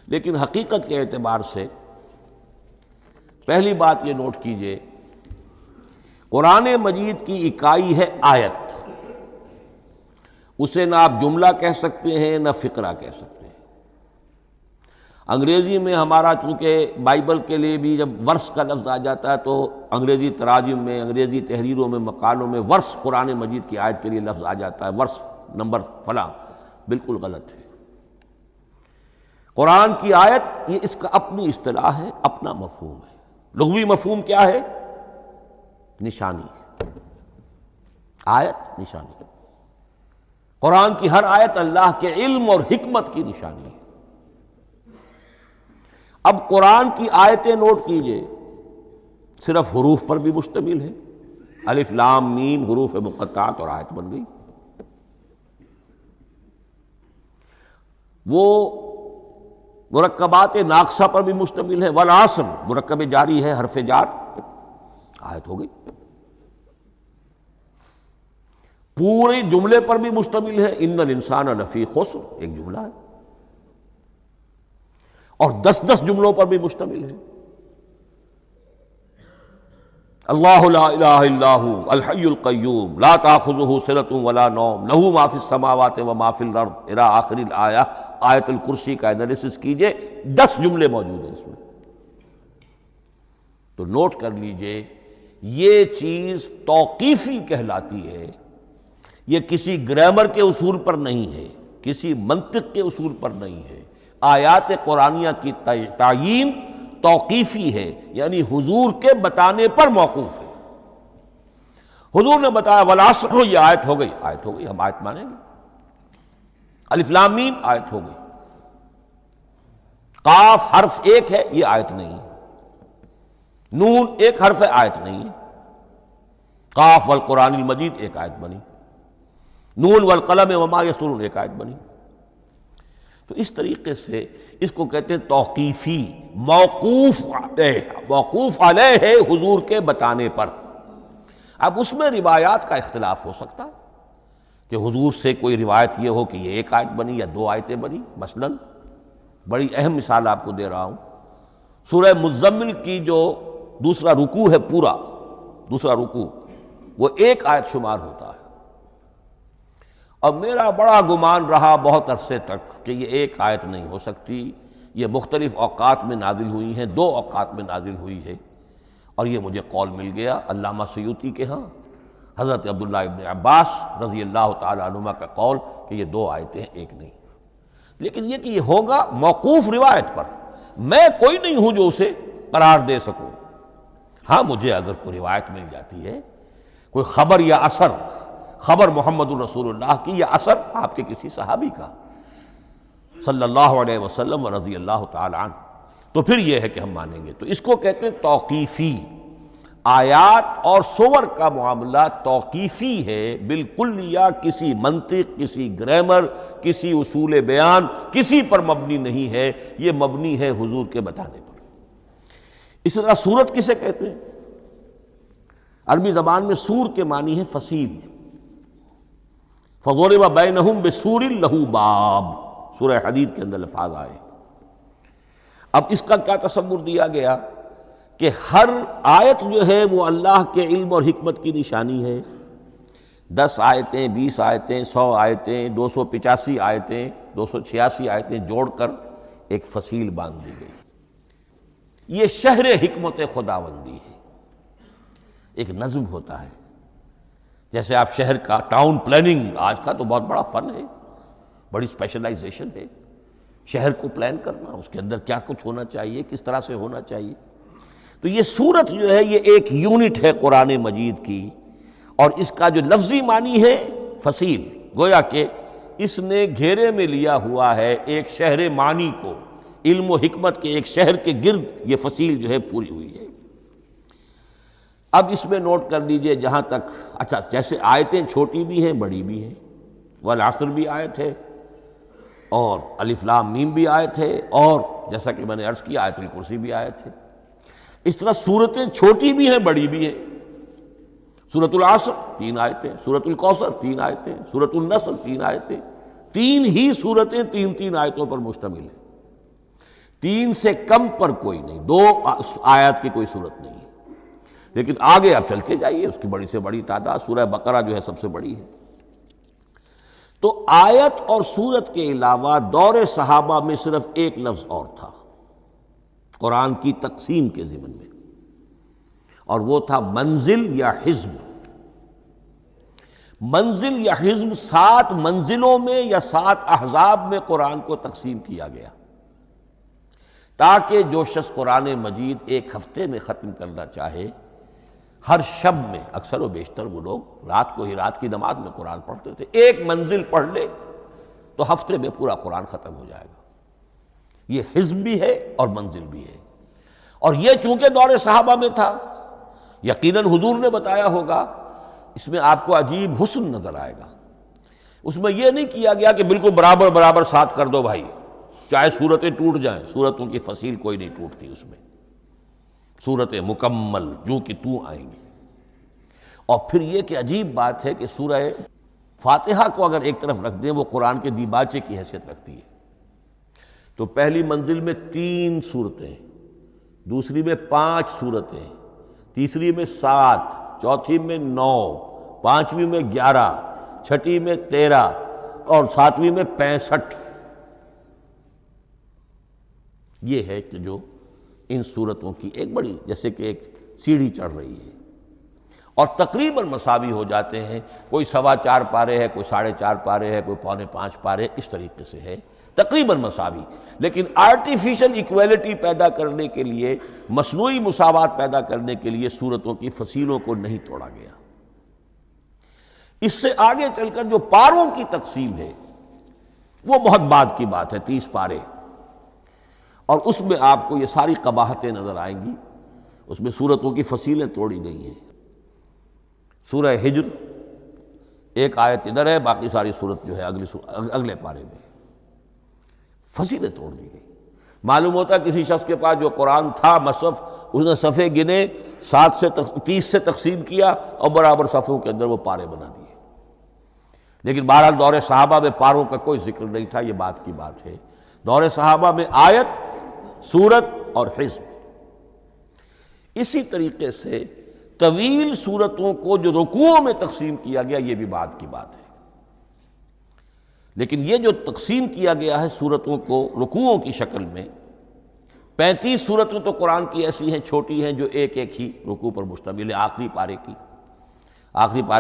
B: لیکن حقیقت کے اعتبار سے پہلی بات یہ نوٹ کیجئے، قرآن مجید کی اکائی ہے آیت، اسے نہ آپ جملہ کہہ سکتے ہیں نہ فقرہ کہہ سکتے ہیں۔ انگریزی میں ہمارا چونکہ بائبل کے لیے بھی جب ورس کا لفظ آ جاتا ہے تو انگریزی تراجم میں، انگریزی تحریروں میں، مقالوں میں ورس قرآن مجید کی آیت کے لیے لفظ آ جاتا ہے، ورس نمبر فلاں، بالکل غلط ہے۔ قرآن کی آیت یہ اس کا اپنی اصطلاح ہے، اپنا مفہوم ہے۔ لغوی مفہوم کیا ہے؟ نشانی، آیت نشانی۔ قرآن کی ہر آیت اللہ کے علم اور حکمت کی نشانی ہے۔ اب قرآن کی آیتیں نوٹ کیجئے، صرف حروف پر بھی مشتمل ہے، الف لام میم حروف مقطعات اور آیت بن گئی۔ وہ مرکبات ناقصہ پر بھی مشتمل ہے، والعصر مرکب جاری ہے، حرف جار، آیت ہو گئی۔ پورے جملے پر بھی مشتمل ہے، ان الانسان لفی خسر، ایک جملہ ہے، اور 10 جملوں پر بھی مشتمل ہے۔ اللہ لا الہ الا ھو الحی القیوم لا تأخذہ سنۃ ولا نوم لہ ما فی السماوات وما فی الارض الی آخر الآیہ۔ آیت الکرسی کا انالیسس کیجئے، 10 جملے موجود ہیں اس میں۔ تو نوٹ کر لیجئے، یہ چیز توقیفی کہلاتی ہے، یہ کسی گرامر کے اصول پر نہیں ہے، کسی منطق کے اصول پر نہیں ہے۔ آیات قرآنیہ کی تعیین توقیفی ہے، یعنی حضور کے بتانے پر موقوف ہے۔ حضور نے بتایا والعصر، یہ آیت ہو گئی، آیت ہو گئی، ہم آیت مانیں گے۔ الف لام میم آیت ہو گئی۔ قاف حرف ایک ہے، یہ آیت نہیں ہے۔ نون ایک حرف ہے، آیت نہیں ہے۔ قاف والقرآن المجید ایک آیت بنی، نون والقلم وما یسطرون ایک آیت بنی۔ تو اس طریقے سے اس کو کہتے ہیں توقیفی، موقوف علیہ ہے حضور کے بتانے پر۔ اب اس میں روایات کا اختلاف ہو سکتا ہے کہ حضور سے کوئی روایت یہ ہو کہ یہ ایک آیت بنی یا 2 آیتیں بنی۔ مثلاً بڑی اہم مثال آپ کو دے رہا ہوں، سورہ مزمل کی جو دوسرا رکوع ہے، پورا دوسرا رکوع وہ ایک آیت شمار ہوتا ہے، اور میرا بڑا گمان رہا بہت عرصے تک کہ یہ ایک آیت نہیں ہو سکتی، یہ مختلف اوقات میں نازل ہوئی ہیں، 2 اوقات میں نازل ہوئی ہے، اور یہ مجھے قول مل گیا علامہ سیوطی کے ہاں، حضرت عبداللہ ابن عباس رضی اللہ تعالی عنہما کا قول کہ یہ 2 آیتیں ایک نہیں۔ لیکن یہ کہ یہ ہوگا موقوف روایت پر، میں کوئی نہیں ہوں جو اسے قرار دے سکوں۔ ہاں مجھے اگر کوئی روایت مل جاتی ہے، کوئی خبر یا اثر، خبر محمد الرسول اللہ کی یا اثر آپ کے کسی صحابی کا صلی اللہ علیہ وسلم و رضی اللہ تعالی عنہ، تو پھر یہ ہے کہ ہم مانیں گے۔ تو اس کو کہتے ہیں توقیفی۔ آیات اور سور کا معاملہ توقیفی ہے بالکل، یا کسی منطق، کسی گرامر، کسی اصول بیان، کسی پر مبنی نہیں ہے، یہ مبنی ہے حضور کے بتانے پر۔ اس طرح سورت کسے کہتے ہیں؟ عربی زبان میں سور کے معنی ہے فصیل۔ فَضُرِبَ بَيْنَهُمْ بِسُورٍ لَهُ بَابٌ، سورہ حدید کے اندر الفاظ آئے۔ اب اس کا کیا تصور دیا گیا کہ ہر آیت جو ہے وہ اللہ کے علم اور حکمت کی نشانی ہے۔ 10 آیتیں، 20 آیتیں، 100 آیتیں، 285 آیتیں، 286 آیتیں جوڑ کر ایک فصیل باندھ دی گئی۔ یہ شہر حکمت خداوندی ہے۔ ایک نظم ہوتا ہے، جیسے آپ شہر کا ٹاؤن پلاننگ آج کا تو بہت بڑا فن ہے، بڑی اسپیشلائزیشن ہے، شہر کو پلان کرنا، اس کے اندر کیا کچھ ہونا چاہیے، کس طرح سے ہونا چاہیے۔ تو یہ سورت جو ہے یہ ایک یونٹ ہے قرآن مجید کی، اور اس کا جو لفظی معنی ہے فصیل، گویا کہ اس نے گھیرے میں لیا ہوا ہے ایک شہر معنی کو، علم و حکمت کے ایک شہر کے گرد یہ فصیل جو ہے پوری ہوئی ہے۔ اب اس میں نوٹ کر لیجئے جہاں تک، اچھا جیسے آیتیں چھوٹی بھی ہیں بڑی بھی ہیں، والعصر بھی آیت ہے، اور الف لام میم بھی آیت ہے، اور جیسا کہ میں نے عرض کیا آیت الکرسی بھی آیت ہے۔ اس طرح سورتیں چھوٹی بھی ہیں بڑی بھی ہیں۔ سورۃ العصر 3 آیتیں، سورۃ الکوثر 3 آیتیں، سورۃ النصر 3 آیتیں، 3 ہی سورتیں 3 آیتوں پر مشتمل ہیں۔ 3 سے کم پر کوئی نہیں، 2 آیات کی کوئی صورت نہیں ہے۔ لیکن آگے آپ چلتے جائیے، اس کی بڑی سے بڑی تعداد سورہ بقرہ جو ہے سب سے بڑی ہے۔ تو آیت اور سورت کے علاوہ دور صحابہ میں صرف ایک لفظ اور تھا قرآن کی تقسیم کے ضمن میں، اور وہ تھا منزل یا حزب۔ منزل یا حزب 7 منزلوں میں یا 7 احزاب میں قرآن کو تقسیم کیا گیا، تاکہ جو شخص قرآن مجید ایک ہفتے میں ختم کرنا چاہے، ہر شب میں، اکثر و بیشتر وہ لوگ رات کو ہی رات کی نماز میں قرآن پڑھتے تھے، ایک منزل پڑھ لے تو ہفتے میں پورا قرآن ختم ہو جائے گا۔ یہ حزب بھی ہے اور منزل بھی ہے، اور یہ چونکہ دور صحابہ میں تھا، یقیناً حضور نے بتایا ہوگا، اس میں آپ کو عجیب حسن نظر آئے گا۔ اس میں یہ نہیں کیا گیا کہ بالکل برابر برابر ساتھ کر دو بھائی، چاہے صورتیں ٹوٹ جائیں، صورتوں کی فصیل کوئی نہیں ٹوٹتی، اس میں صورتیں مکمل جو کہ تو آئیں گی۔ اور پھر یہ کہ عجیب بات ہے کہ سورہ فاتحہ کو اگر ایک طرف رکھ دیں، وہ قرآن کے دیباچے کی حیثیت رکھتی ہے، تو پہلی منزل میں 3 سورتیں، دوسری میں 5 سورتیں، تیسری میں 7، چوتھی میں 9، پانچویں میں 11، چھٹی میں 13، اور 7ویں میں 65۔ یہ ہے کہ جو ان سورتوں کی ایک بڑی، جیسے کہ ایک سیڑھی چڑھ رہی ہے، اور تقریباً مساوی ہو جاتے ہیں، کوئی 4.25 پارے ہے، کوئی 4.5 پارے ہے، کوئی 4.25 پارے، اس طریقے سے ہے، تقریباً مساوی۔ لیکن آرٹیفیشل ایکویلٹی پیدا کرنے کے لیے، مصنوعی مساوات پیدا کرنے کے لیے سورتوں کی فصیلوں کو نہیں توڑا گیا۔ اس سے آگے چل کر جو پاروں کی تقسیم ہے وہ بہت بعد کی بات ہے، 30 پارے، اور اس میں آپ کو یہ ساری قباحتیں نظر آئیں گی۔ اس میں سورتوں کی فصیلیں توڑی گئی ہیں۔ سورہ ہجر ایک آیت ادھر ہے، باقی ساری سورت جو ہے اگلے پارے میں، فصیلیں توڑ دی گئی۔ معلوم ہوتا ہے کسی شخص کے پاس جو قرآن تھا مصحف، اس نے صفحے گنے، 7 سے 30 سے تقسیم کیا، اور برابر صفحوں کے اندر وہ پارے بنا دیے۔ لیکن بہرحال دور صحابہ میں پاروں کا کوئی ذکر نہیں تھا، یہ بات کی بات ہے۔ دور صحابہ میں آیت، سورت اور حزب۔ اسی طریقے سے طویل سورتوں کو جو رکوعوں میں تقسیم کیا گیا، یہ بھی بات کی بات ہے۔ لیکن یہ جو تقسیم کیا گیا ہے سورتوں کو رکوعوں کی شکل میں، 35 سورتیں تو قرآن کی ایسی ہیں چھوٹی ہیں جو ایک ایک ہی رکوع پر مشتمل ہے۔ آخری پارے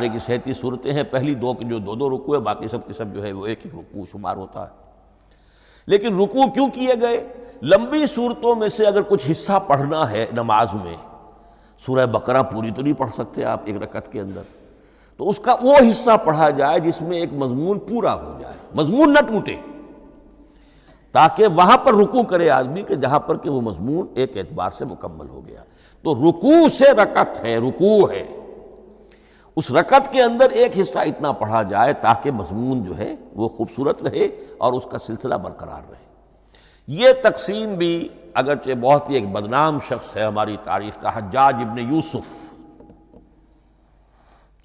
B: کی 37 سورتیں ہیں، پہلی 2 کی جو 2 رکوع ہے، باقی سب کی سب جو ہے وہ ایک ایک رکوع شمار ہوتا ہے۔ لیکن رکوع کیوں کیے گئے؟ لمبی صورتوں میں سے اگر کچھ حصہ پڑھنا ہے نماز میں، سورہ بقرہ پوری تو نہیں پڑھ سکتے آپ ایک رکعت کے اندر، تو اس کا وہ حصہ پڑھا جائے جس میں ایک مضمون پورا ہو جائے، مضمون نہ ٹوٹے، تاکہ وہاں پر رکوع کرے آدمی کہ جہاں پر کہ وہ مضمون ایک اعتبار سے مکمل ہو گیا۔ تو رکوع سے رکعت ہے، رکوع ہے، اس رکعت کے اندر ایک حصہ اتنا پڑھا جائے تاکہ مضمون جو ہے وہ خوبصورت رہے اور اس کا سلسلہ برقرار رہے۔ یہ تقسیم بھی اگرچہ بہت ہی ایک بدنام شخص ہے ہماری تاریخ کا، حجاج ابن یوسف،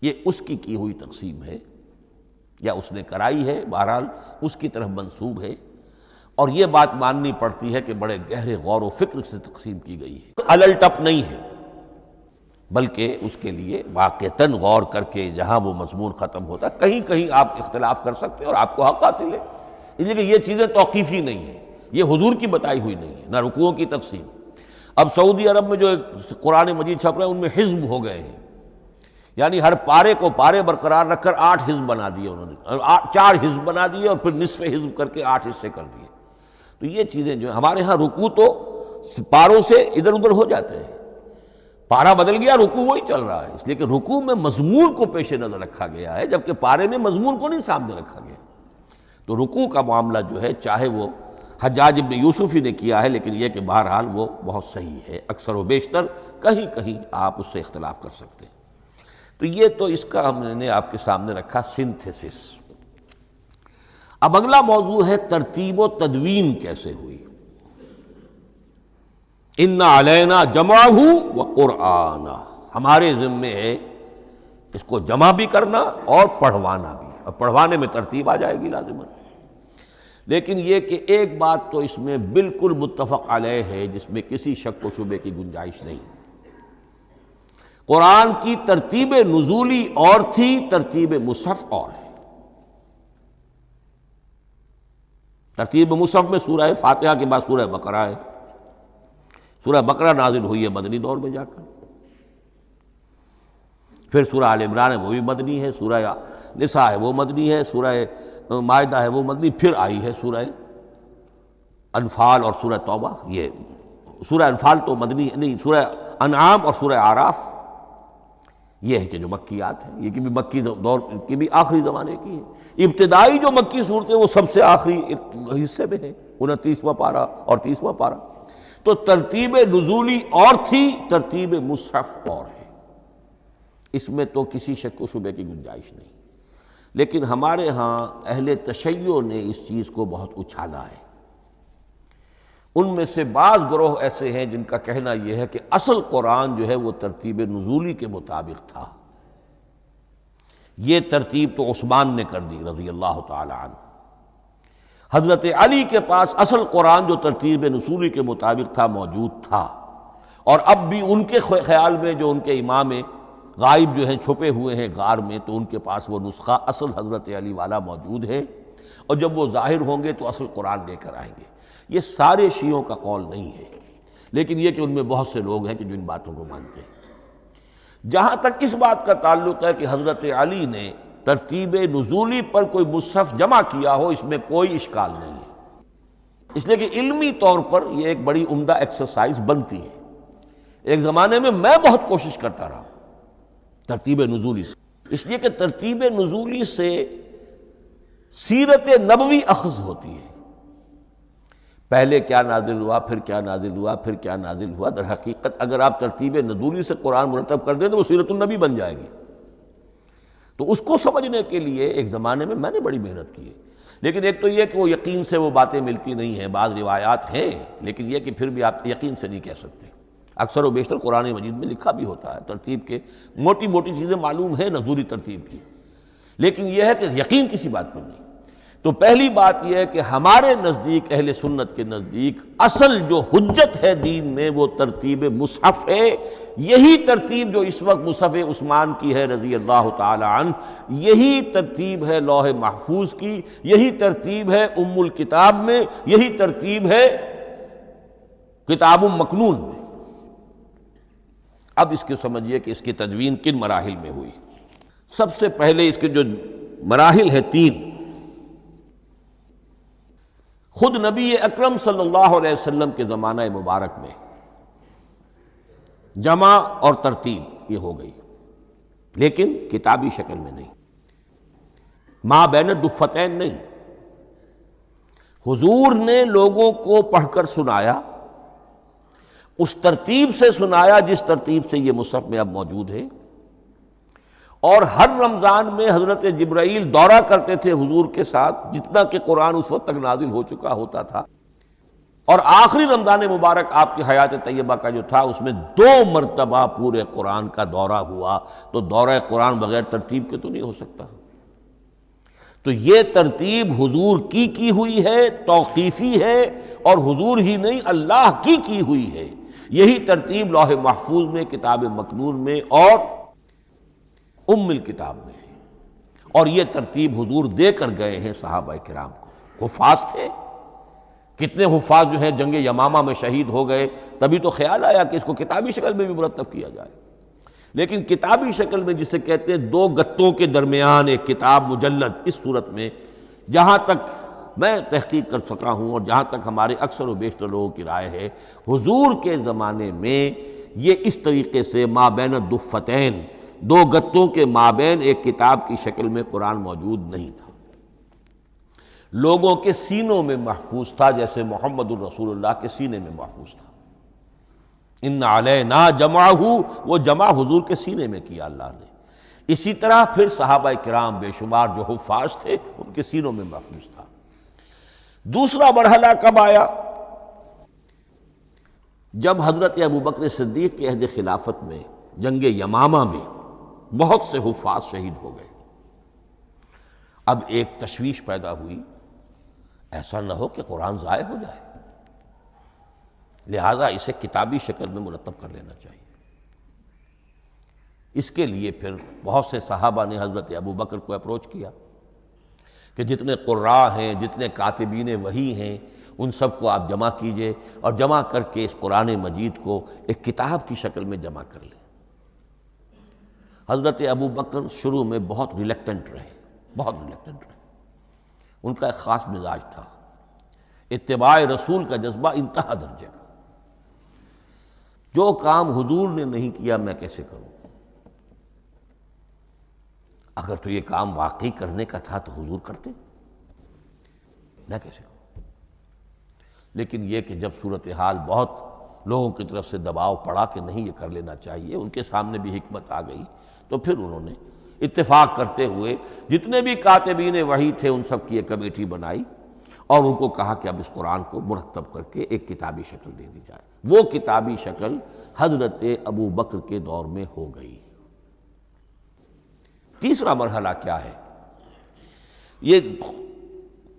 B: یہ اس کی ہوئی تقسیم ہے، یا اس نے کرائی ہے، بہرحال اس کی طرف منسوب ہے۔ اور یہ بات ماننی پڑتی ہے کہ بڑے گہرے غور و فکر سے تقسیم کی گئی ہے، الل ٹپ نہیں ہے، بلکہ اس کے لیے واقعتاً غور کر کے جہاں وہ مضمون ختم ہوتا ہے، کہیں کہیں آپ اختلاف کر سکتے ہیں اور آپ کو حق حاصل ہے، اس لیے کہ یہ چیزیں توقیفی نہیں ہیں، یہ حضور کی بتائی ہوئی نہیں ہے، نہ رکوعوں کی تقسیم۔ اب سعودی عرب میں جو قرآن مجید چھپ رہے ہیں ان میں حزب ہو گئے ہیں، یعنی ہر پارے کو پارے برقرار رکھ کر 8 حزب بنا دیے انہوں نے، 4 حزب بنا دیے اور پھر نصف حزب کر کے 8 حصے کر دیے۔ تو یہ چیزیں جو ہمارے ہاں رکوع تو پاروں سے ادھر ادھر ہو جاتے ہیں، پارا بدل گیا رکوع وہی چل رہا ہے، اس لیے کہ رکوع میں مضمون کو پیش نظر رکھا گیا ہے، جبکہ پارے میں مضمون کو نہیں سامنے رکھا گیا۔ تو رکوع کا معاملہ جو ہے چاہے وہ حجاج ابن یوسف ہی نے کیا ہے، لیکن یہ کہ بہرحال وہ بہت صحیح ہے، اکثر و بیشتر، کہیں کہیں آپ اس سے اختلاف کر سکتے ہیں۔ تو یہ تو اس کا ہم نے آپ کے سامنے رکھا سنتھیسس۔ اب اگلا موضوع ہے ترتیب و تدوین کیسے ہوئی۔ ان علینا جمعہ و قرآنہ، ہمارے ذمے ہے اس کو جمع بھی کرنا اور پڑھوانا بھی، اور پڑھوانے میں ترتیب آ جائے گی لازماً۔ لیکن یہ کہ ایک بات تو اس میں بالکل متفق علیہ ہے جس میں کسی شک و شبے کی گنجائش نہیں، قرآن کی ترتیب نزولی اور تھی، ترتیب مصحف اور ہے۔ ترتیب مصحف میں سورہ فاتحہ کے بعد سورہ بقرہ ہے، سورہ بقرہ نازل ہوئی ہے مدنی دور میں جا کر، پھر سورہ آل عمران ہے وہ بھی مدنی ہے، سورہ نساء ہے وہ مدنی ہے، سورہ مائدہ ہے وہ مدنی، پھر آئی ہے سورہ انفال اور سورہ توبہ۔ یہ سورہ انفال تو مدنی نہیں، سورہ انعام اور سورہ اعراف یہ ہے کہ جو مکیات ہیں، یہ کہ بھی مکی دور کی بھی آخری زمانے کی ہے۔ ابتدائی جو مکی صورتیں وہ سب سے آخری حصے میں ہیں، 29واں پارہ اور 30واں پارہ۔ تو ترتیب نزولی اور تھی، ترتیب مصحف اور ہے، اس میں تو کسی شک و شبے کی گنجائش نہیں۔ لیکن ہمارے ہاں اہل تشیع نے اس چیز کو بہت اچھالا ہے۔ ان میں سے بعض گروہ ایسے ہیں جن کا کہنا یہ ہے کہ اصل قرآن جو ہے وہ ترتیب نزولی کے مطابق تھا، یہ ترتیب تو عثمان نے کر دی رضی اللہ تعالی عنہ۔ حضرت علی کے پاس اصل قرآن جو ترتیب نزولی کے مطابق تھا موجود تھا، اور اب بھی ان کے خیال میں جو ان کے امام غائب جو ہیں چھپے ہوئے ہیں غار میں، تو ان کے پاس وہ نسخہ اصل حضرت علی والا موجود ہے، اور جب وہ ظاہر ہوں گے تو اصل قرآن لے کر آئیں گے۔ یہ سارے شیعوں کا قول نہیں ہے، لیکن یہ کہ ان میں بہت سے لوگ ہیں کہ جو ان باتوں کو مانتے ہیں۔ جہاں تک اس بات کا تعلق ہے کہ حضرت علی نے ترتیب نزولی پر کوئی مصحف جمع کیا ہو، اس میں کوئی اشکال نہیں ہے، اس لیے کہ علمی طور پر یہ ایک بڑی عمدہ ایکسرسائز بنتی ہے۔ ایک زمانے میں میں بہت کوشش کرتا رہا ترتیب نزولی سے، اس لیے کہ ترتیب نزولی سے سیرت نبوی اخذ ہوتی ہے، پہلے کیا نازل ہوا، پھر کیا نازل ہوا، پھر کیا نازل ہوا۔ در حقیقت اگر آپ ترتیب نزولی سے قرآن مرتب کر دیں تو وہ سیرت النبی بن جائے گی۔ تو اس کو سمجھنے کے لیے ایک زمانے میں نے بڑی محنت کی ہے، لیکن ایک تو یہ کہ وہ یقین سے وہ باتیں ملتی نہیں ہیں، بعض روایات ہیں لیکن یہ کہ پھر بھی آپ یقین سے نہیں کہہ سکتے۔ اکثر و بیشتر قرآن مجید میں لکھا بھی ہوتا ہے، ترتیب کے موٹی موٹی چیزیں معلوم ہیں نزولی ترتیب کی، لیکن یہ ہے کہ یقین کسی بات پر نہیں۔ تو پہلی بات یہ ہے کہ ہمارے نزدیک، اہل سنت کے نزدیک، اصل جو حجت ہے دین میں وہ ترتیب مصحف ہے۔ یہی ترتیب جو اس وقت مصحف عثمان کی ہے رضی اللہ تعالی عنہ، یہی ترتیب ہے لوح محفوظ کی، یہی ترتیب ہے ام الکتاب میں، یہی ترتیب ہے کتاب مکنون میں۔ اب اس کو سمجھیے کہ اس کی تدوین کن مراحل میں ہوئی۔ سب سے پہلے اس کے جو مراحل ہیں 3، خود نبی اکرم صلی اللہ علیہ وسلم کے زمانہ مبارک میں جمع اور ترتیب یہ ہو گئی، لیکن کتابی شکل میں نہیں، ما بین الدفتین نہیں۔ حضور نے لوگوں کو پڑھ کر سنایا، اس ترتیب سے سنایا جس ترتیب سے یہ مصحف میں اب موجود ہے، اور ہر رمضان میں حضرت جبرائیل دورہ کرتے تھے حضور کے ساتھ، جتنا کہ قرآن اس وقت تک نازل ہو چکا ہوتا تھا، اور آخری رمضان مبارک آپ کی حیات طیبہ کا جو تھا اس میں 2 مرتبہ پورے قرآن کا دورہ ہوا۔ تو دورہ قرآن بغیر ترتیب کے تو نہیں ہو سکتا۔ تو یہ ترتیب حضور کی ہوئی ہے، توقیفی ہے، اور حضور ہی نہیں اللہ کی ہوئی ہے۔ یہی ترتیب لوح محفوظ میں، کتاب مکنون میں اور ام الکتاب میں ہے، اور یہ ترتیب حضور دے کر گئے ہیں صحابہ کرام کو۔ حفاظ تھے، کتنے حفاظ جو ہیں جنگ یمامہ میں شہید ہو گئے، تبھی تو خیال آیا کہ اس کو کتابی شکل میں بھی مرتب کیا جائے۔ لیکن کتابی شکل میں جسے کہتے ہیں دو گتوں کے درمیان ایک کتاب مجلد، اس صورت میں جہاں تک میں تحقیق کر سکا ہوں اور جہاں تک ہمارے اکثر و بیشتر لوگوں کی رائے ہے، حضور کے زمانے میں یہ اس طریقے سے مابین الدفتین، دو گتوں کے مابین ایک کتاب کی شکل میں قرآن موجود نہیں تھا۔ لوگوں کے سینوں میں محفوظ تھا، جیسے محمد الرسول اللہ کے سینے میں محفوظ تھا۔ ان علینا جمعہ، وہ جمع حضور کے سینے میں کیا اللہ نے۔ اسی طرح پھر صحابہ کرام بے شمار جو حفاظ تھے ان کے سینوں میں محفوظ تھا۔ دوسرا مرحلہ کب آیا؟ جب حضرت ابوبکر صدیق کے عہد خلافت میں جنگ یمامہ میں بہت سے حفاظ شہید ہو گئے۔ اب ایک تشویش پیدا ہوئی، ایسا نہ ہو کہ قرآن ضائع ہو جائے، لہذا اسے کتابی شکل میں مرتب کر لینا چاہیے۔ اس کے لیے پھر بہت سے صحابہ نے حضرت ابوبکر کو اپروچ کیا کہ جتنے قراء ہیں، جتنے کاتبین وحی ہیں، ان سب کو آپ جمع کیجئے اور جمع کر کے اس قرآن مجید کو ایک کتاب کی شکل میں جمع کر لیں۔ حضرت ابوبکر شروع میں بہت ریلیکٹنٹ رہے، بہت ریلیکٹنٹ رہے۔ ان کا ایک خاص مزاج تھا، اتباع رسول کا جذبہ انتہا درجے کا۔ جو کام حضور نے نہیں کیا میں کیسے کروں؟ اگر تو یہ کام واقعی کرنے کا تھا تو حضور کرتے، میں کیسے کروں؟ لیکن یہ کہ جب صورتحال بہت لوگوں کی طرف سے دباؤ پڑا کہ نہیں یہ کر لینا چاہیے، ان کے سامنے بھی حکمت آ گئی، تو پھر انہوں نے اتفاق کرتے ہوئے جتنے بھی کاتبین وحی تھے ان سب کی ایک کمیٹی بنائی اور ان کو کہا کہ اب اس قرآن کو مرتب کر کے ایک کتابی شکل دے دی جائے۔ وہ کتابی شکل حضرت ابوبکر کے دور میں ہو گئی۔ تیسرا مرحلہ کیا ہے؟ یہ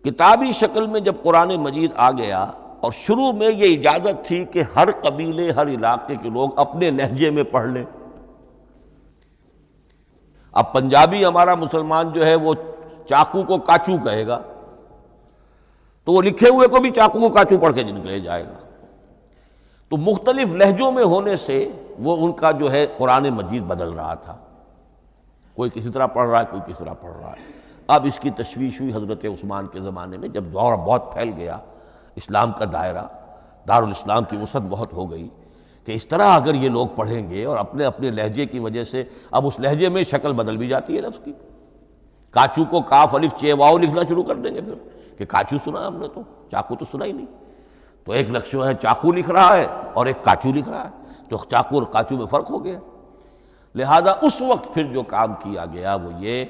B: کتابی شکل میں جب قرآن مجید آ گیا اور شروع میں یہ اجازت تھی کہ ہر قبیلے، ہر علاقے کے لوگ اپنے لہجے میں پڑھ لیں۔ اب پنجابی ہمارا مسلمان جو ہے وہ چاقو کو کاچو کہے گا تو وہ لکھے ہوئے کو بھی چاقو کو کاچو پڑھ کے نکلے جائے گا۔ تو مختلف لہجوں میں ہونے سے وہ ان کا جو ہے قرآن مجید بدل رہا تھا، کوئی کسی طرح پڑھ رہا ہے، کوئی کسی طرح پڑھ رہا ہے۔ اب اس کی تشویش ہوئی حضرت عثمان کے زمانے میں، جب دور بہت پھیل گیا، اسلام کا دائرہ، دارالاسلام کی وسعت بہت ہو گئی کہ اس طرح اگر یہ لوگ پڑھیں گے اور اپنے اپنے لہجے کی وجہ سے اب اس لہجے میں شکل بدل بھی جاتی ہے لفظ کی۔ کاچو کو کاف الف چے واو لکھنا شروع کر دیں گے پھر کہ کاچو سنا ہم نے، تو چاقو تو سنا ہی نہیں۔ تو ایک لفظ ہے چاقو لکھ رہا ہے اور ایک کاچو لکھ رہا ہے، تو چاقو اور کاچو میں فرق ہو گیا۔ لہذا اس وقت پھر جو کام کیا گیا وہ یہ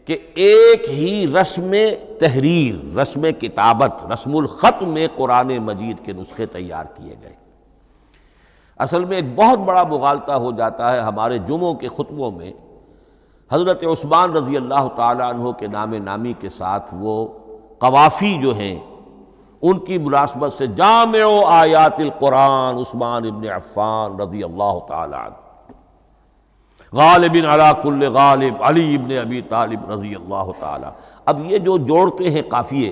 B: کہ ایک ہی رسم تحریر، رسم کتابت، رسم الخط میں قرآن مجید کے نسخے تیار کیے گئے۔ اصل میں ایک بہت بڑا مغالطہ ہو جاتا ہے ہمارے جمعوں کے خطبوں میں، حضرت عثمان رضی اللہ تعالیٰ عنہ کے نام نامی کے ساتھ وہ قوافی جو ہیں ان کی مناسبت سے جامع آیات القرآن عثمان ابن عفان رضی اللہ تعالیٰ عنہ، غالب علی کل غالب علی ابن ابی طالب رضی اللہ تعالیٰ۔ اب یہ جو جوڑتے ہیں قافیے،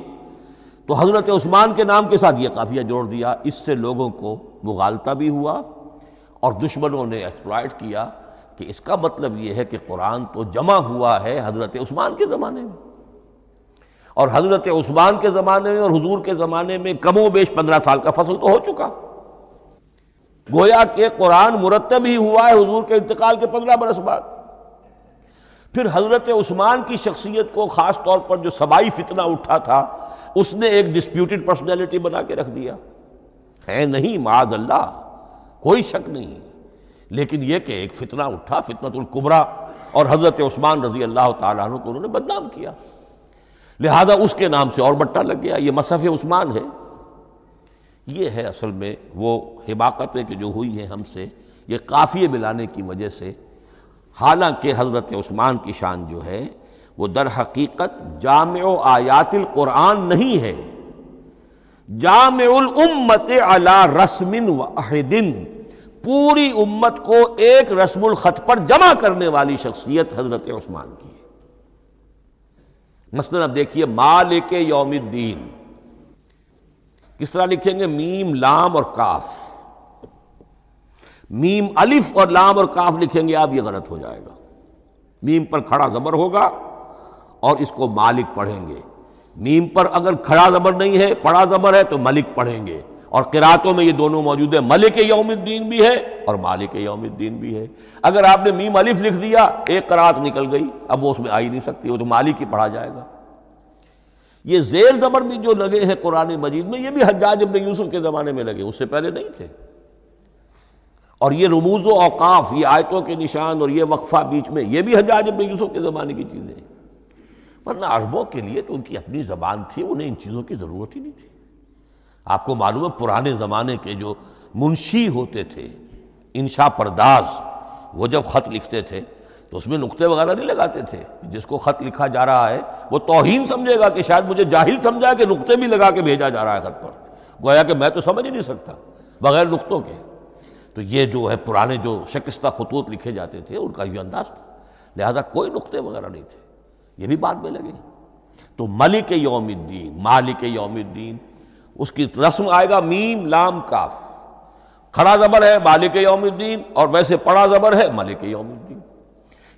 B: تو حضرت عثمان کے نام کے ساتھ یہ قافیہ جوڑ دیا، اس سے لوگوں کو مغالطہ بھی ہوا اور دشمنوں نے ایکسپلائٹ کیا کہ اس کا مطلب یہ ہے کہ قرآن تو جمع ہوا ہے حضرت عثمان کے زمانے میں، اور حضرت عثمان کے زمانے میں اور حضور کے زمانے میں کم و بیش 15 سال کا فصل تو ہو چکا، گویا کہ قرآن مرتب ہی ہوا ہے حضور کے انتقال کے 15 برس بعد۔ پھر حضرت عثمان کی شخصیت کو خاص طور پر جو سبائی فتنہ اٹھا تھا اس نے ایک ڈسپیوٹڈ پرسنالٹی بنا کے رکھ دیا ہے، نہیں معاذ اللہ، کوئی شک نہیں، لیکن یہ کہ ایک فتنہ اٹھا، فتنۃ الکبریٰ، اور حضرت عثمان رضی اللہ تعالیٰ عنہ کو انہوں نے بدنام کیا، لہذا اس کے نام سے اور بٹا لگ گیا، یہ مصحف عثمان ہے۔ یہ ہے اصل میں وہ حماقتیں کہ جو ہوئی ہیں ہم سے، یہ قافیے ملانے کی وجہ سے، حالانکہ حضرت عثمان کی شان جو ہے وہ در حقیقت جامع آیات القرآن نہیں ہے، جامع الامت علی رسم واحد، پوری امت کو ایک رسم الخط پر جمع کرنے والی شخصیت حضرت عثمان کی ہے۔ مثلا اب دیکھیے مالک یوم الدین کس طرح لکھیں گے؟ میم لام اور کاف، میم الف اور لام اور کاف لکھیں گے آپ، یہ غلط ہو جائے گا۔ میم پر کھڑا زبر ہوگا اور اس کو مالک پڑھیں گے، میم پر اگر کھڑا زبر نہیں ہے پڑھا زبر ہے تو ملک پڑھیں گے، اور قراتوں میں یہ دونوں موجود ہے، ملک یوم الدین بھی ہے اور مالک یوم الدین بھی ہے۔ اگر آپ نے میم الف لکھ دیا ایک قرات نکل گئی، اب وہ اس میں آ ہی نہیں سکتی، وہ تو مالک ہی پڑھا جائے گا۔ یہ زیر زبر بھی جو لگے ہیں قرآن مجید میں، یہ بھی حجاج ابن یوسف کے زمانے میں لگے، اس سے پہلے نہیں تھے۔ اور یہ رموز و اوقاف، یہ آیتوں کے نشان اور یہ وقفہ بیچ میں، یہ بھی حجاج ابن یوسف کے زمانے کی چیزیں ہیں، ورنہ عربوں کے لیے تو ان کی اپنی زبان تھی، انہیں ان چیزوں کی ضرورت ہی نہیں تھی۔ آپ کو معلوم ہے پرانے زمانے کے جو منشی ہوتے تھے، انشاء پرداز، وہ جب خط لکھتے تھے تو اس میں نقطے وغیرہ نہیں لگاتے تھے۔ جس کو خط لکھا جا رہا ہے وہ توہین سمجھے گا کہ شاید مجھے جاہل سمجھا کہ نقطے بھی لگا کے بھیجا جا رہا ہے خط پر، گویا کہ میں تو سمجھ ہی نہیں سکتا بغیر نقطوں کے۔ تو یہ جو ہے پرانے جو شکستہ خطوط لکھے جاتے تھے ان کا یہ انداز تھا، لہذا کوئی نقطے وغیرہ نہیں تھے، یہ بھی بعد میں لگے۔ تو ملک یوم الدین، مالک یوم الدین، اس کی رسم آئے گا میم لام کاف، کھڑا زبر ہے مالک یوم الدین اور ویسے پڑا زبر ہے ملک یوم الدین۔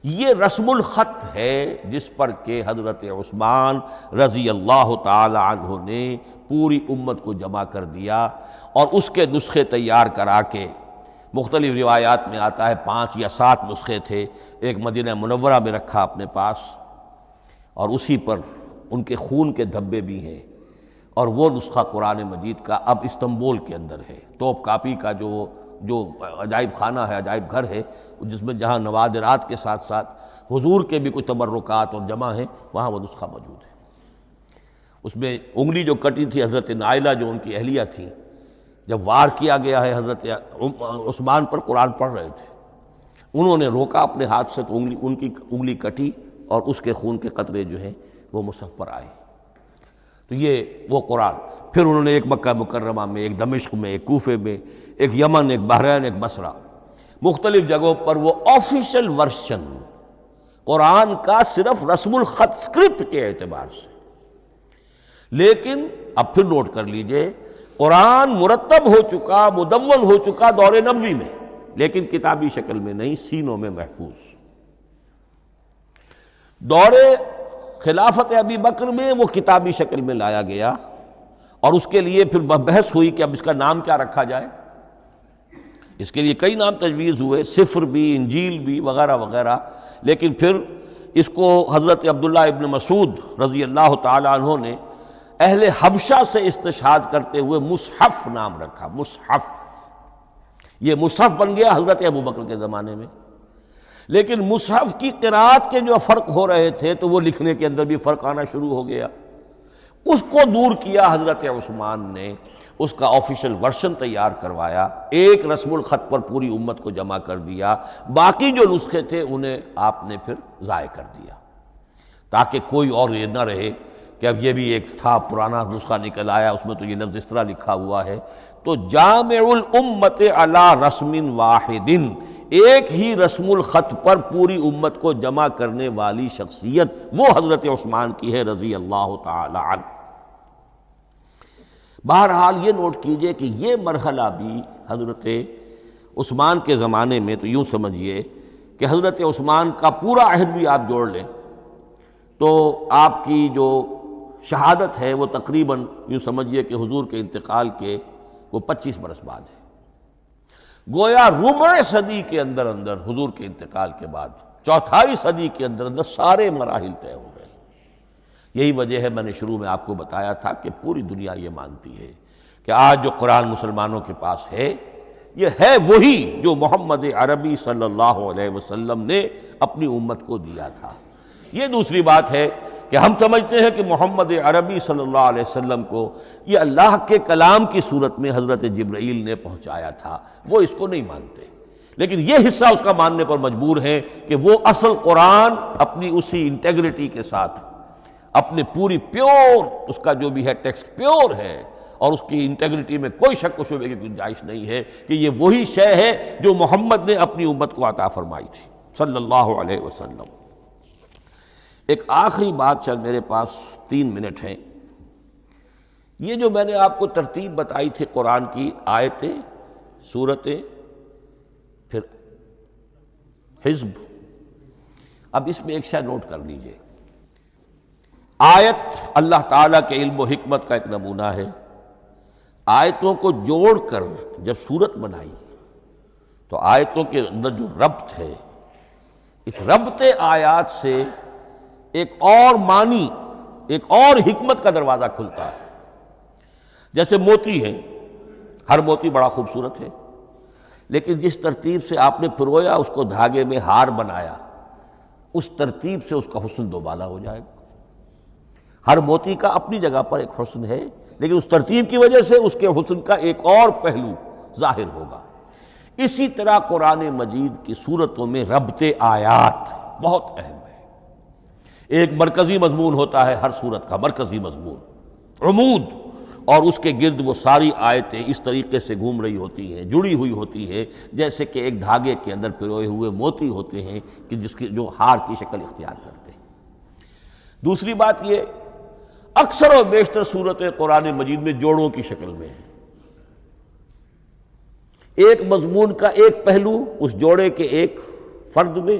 B: یہ رسم الخط ہے جس پر کہ حضرت عثمان رضی اللہ تعالی عنہ نے پوری امت کو جمع کر دیا، اور اس کے نسخے تیار کرا کے، مختلف روایات میں آتا ہے 5 یا 7 نسخے تھے، ایک مدینہ منورہ میں رکھا اپنے پاس، اور اسی پر ان کے خون کے دھبے بھی ہیں، اور وہ نسخہ قرآن مجید کا اب استنبول کے اندر ہے، توپ کاپی کا جو عجائب خانہ ہے، عجائب گھر ہے، جس میں جہاں نوادرات کے ساتھ ساتھ حضور کے بھی کچھ تبرکات اور جمع ہیں، وہاں وہ نسخہ موجود ہے۔ اس میں انگلی جو کٹی تھی حضرت نائلہ جو ان کی اہلیہ تھی، جب وار کیا گیا ہے حضرت عثمان پر، قرآن پڑھ رہے تھے، انہوں نے روکا اپنے ہاتھ سے تو ان کی انگلی کٹی اور اس کے خون کے قطرے جو ہیں وہ مصحف پر آئے۔ تو یہ وہ قرآن، پھر انہوں نے ایک مکہ مکرمہ میں، ایک دمشق میں، ایک کوفے میں، ایک یمن، ایک بحرین، ایک بصرہ، مختلف جگہوں پر وہ آفیشل ورشن قرآن کا صرف رسم الخط اسکرپٹ کے اعتبار سے۔ لیکن اب پھر نوٹ کر لیجئے، قرآن مرتب ہو چکا، مدون ہو چکا دور نبوی میں، لیکن کتابی شکل میں نہیں، سینوں میں محفوظ۔ دور خلافت ابی بکر میں وہ کتابی شکل میں لایا گیا، اور اس کے لیے پھر بحث ہوئی کہ اب اس کا نام کیا رکھا جائے۔ اس کے لیے کئی نام تجویز ہوئے، سفر بھی، انجیل بھی، وغیرہ وغیرہ، لیکن پھر اس کو حضرت عبداللہ ابن مسعود رضی اللہ تعالی عنہ نے اہل حبشہ سے استشہاد کرتے ہوئے مصحف نام رکھا، مصحف۔ یہ مصحف بن گیا حضرت ابوبکر کے زمانے میں، لیکن مصحف کی قرات کے جو فرق ہو رہے تھے تو وہ لکھنے کے اندر بھی فرق آنا شروع ہو گیا، اس کو دور کیا حضرت عثمان نے، اس کا آفیشل ورژن تیار کروایا، ایک رسم الخط پر پوری امت کو جمع کر دیا، باقی جو نسخے تھے انہیں آپ نے پھر ضائع کر دیا، تاکہ کوئی اور یہ نہ رہے کہ اب یہ بھی ایک تھا پرانا نسخہ نکل آیا، اس میں تو یہ لفظ اس طرح لکھا ہوا ہے۔ تو جامع الامت علی رسم واحد، ایک ہی رسم الخط پر پوری امت کو جمع کرنے والی شخصیت وہ حضرت عثمان کی ہے رضی اللہ تعالی عنہ۔ بہرحال یہ نوٹ کیجئے کہ یہ مرحلہ بھی حضرت عثمان کے زمانے میں، تو یوں سمجھیے کہ حضرت عثمان کا پورا عہد بھی آپ جوڑ لیں تو آپ کی جو شہادت ہے وہ تقریباً یوں سمجھیے کہ حضور کے انتقال کے وہ 25 برس بعد ہے، گویا ربع صدی کے اندر اندر حضور کے انتقال کے بعد، چوتھائی صدی کے اندر اندر سارے مراحل طے ہو گئے۔ یہی وجہ ہے میں نے شروع میں آپ کو بتایا تھا کہ پوری دنیا یہ مانتی ہے کہ آج جو قرآن مسلمانوں کے پاس ہے یہ ہے وہی جو محمد عربی صلی اللہ علیہ وسلم نے اپنی امت کو دیا تھا۔ یہ دوسری بات ہے کہ ہم سمجھتے ہیں کہ محمد عربی صلی اللہ علیہ وسلم کو یہ اللہ کے کلام کی صورت میں حضرت جبرائیل نے پہنچایا تھا، وہ اس کو نہیں مانتے۔ لیکن یہ حصہ اس کا ماننے پر مجبور ہیں کہ وہ اصل قرآن اپنی اسی انٹیگریٹی کے ساتھ، اپنے پوری پیور، اس کا جو بھی ہے ٹیکسٹ پیور ہے اور اس کی انٹیگریٹی میں کوئی شک و شبے کی گنجائش نہیں ہے کہ یہ وہی شے ہے جو محمد نے اپنی امت کو عطا فرمائی تھی صلی اللہ علیہ وسلم۔ ایک آخری بات، چل میرے پاس 3 منٹ ہیں، یہ جو میں نے آپ کو ترتیب بتائی تھی قرآن کی، آیتیں، سورتیں، پھر حزب، اب اس میں ایک شے نوٹ کر لیجئے۔ آیت اللہ تعالیٰ کے علم و حکمت کا ایک نمونہ ہے۔ آیتوں کو جوڑ کر جب سورت بنائی تو آیتوں کے اندر جو ربط ہے، اس ربط آیات سے ایک اور معنی، ایک اور حکمت کا دروازہ کھلتا ہے۔ جیسے موتی ہے، ہر موتی بڑا خوبصورت ہے، لیکن جس ترتیب سے آپ نے پرویا، اس کو دھاگے میں ہار بنایا، اس ترتیب سے اس کا حسن دوبالا ہو جائے گا۔ ہر موتی کا اپنی جگہ پر ایک حسن ہے، لیکن اس ترتیب کی وجہ سے اس کے حسن کا ایک اور پہلو ظاہر ہوگا۔ اسی طرح قرآن مجید کی صورتوں میں ربط آیات بہت اہم ہے۔ ایک مرکزی مضمون ہوتا ہے ہر صورت کا، مرکزی مضمون، عمود، اور اس کے گرد وہ ساری آیتیں اس طریقے سے گھوم رہی ہوتی ہیں، جڑی ہوئی ہوتی ہے، جیسے کہ ایک دھاگے کے اندر پروئے ہوئے موتی ہوتے ہیں کہ جس کی جو ہار کی شکل اختیار کرتے ہیں۔ دوسری بات یہ، اکثر و بیشتر صورتیں قرآن مجید میں جوڑوں کی شکل میں ہیں۔ ایک مضمون کا ایک پہلو اس جوڑے کے ایک فرد میں،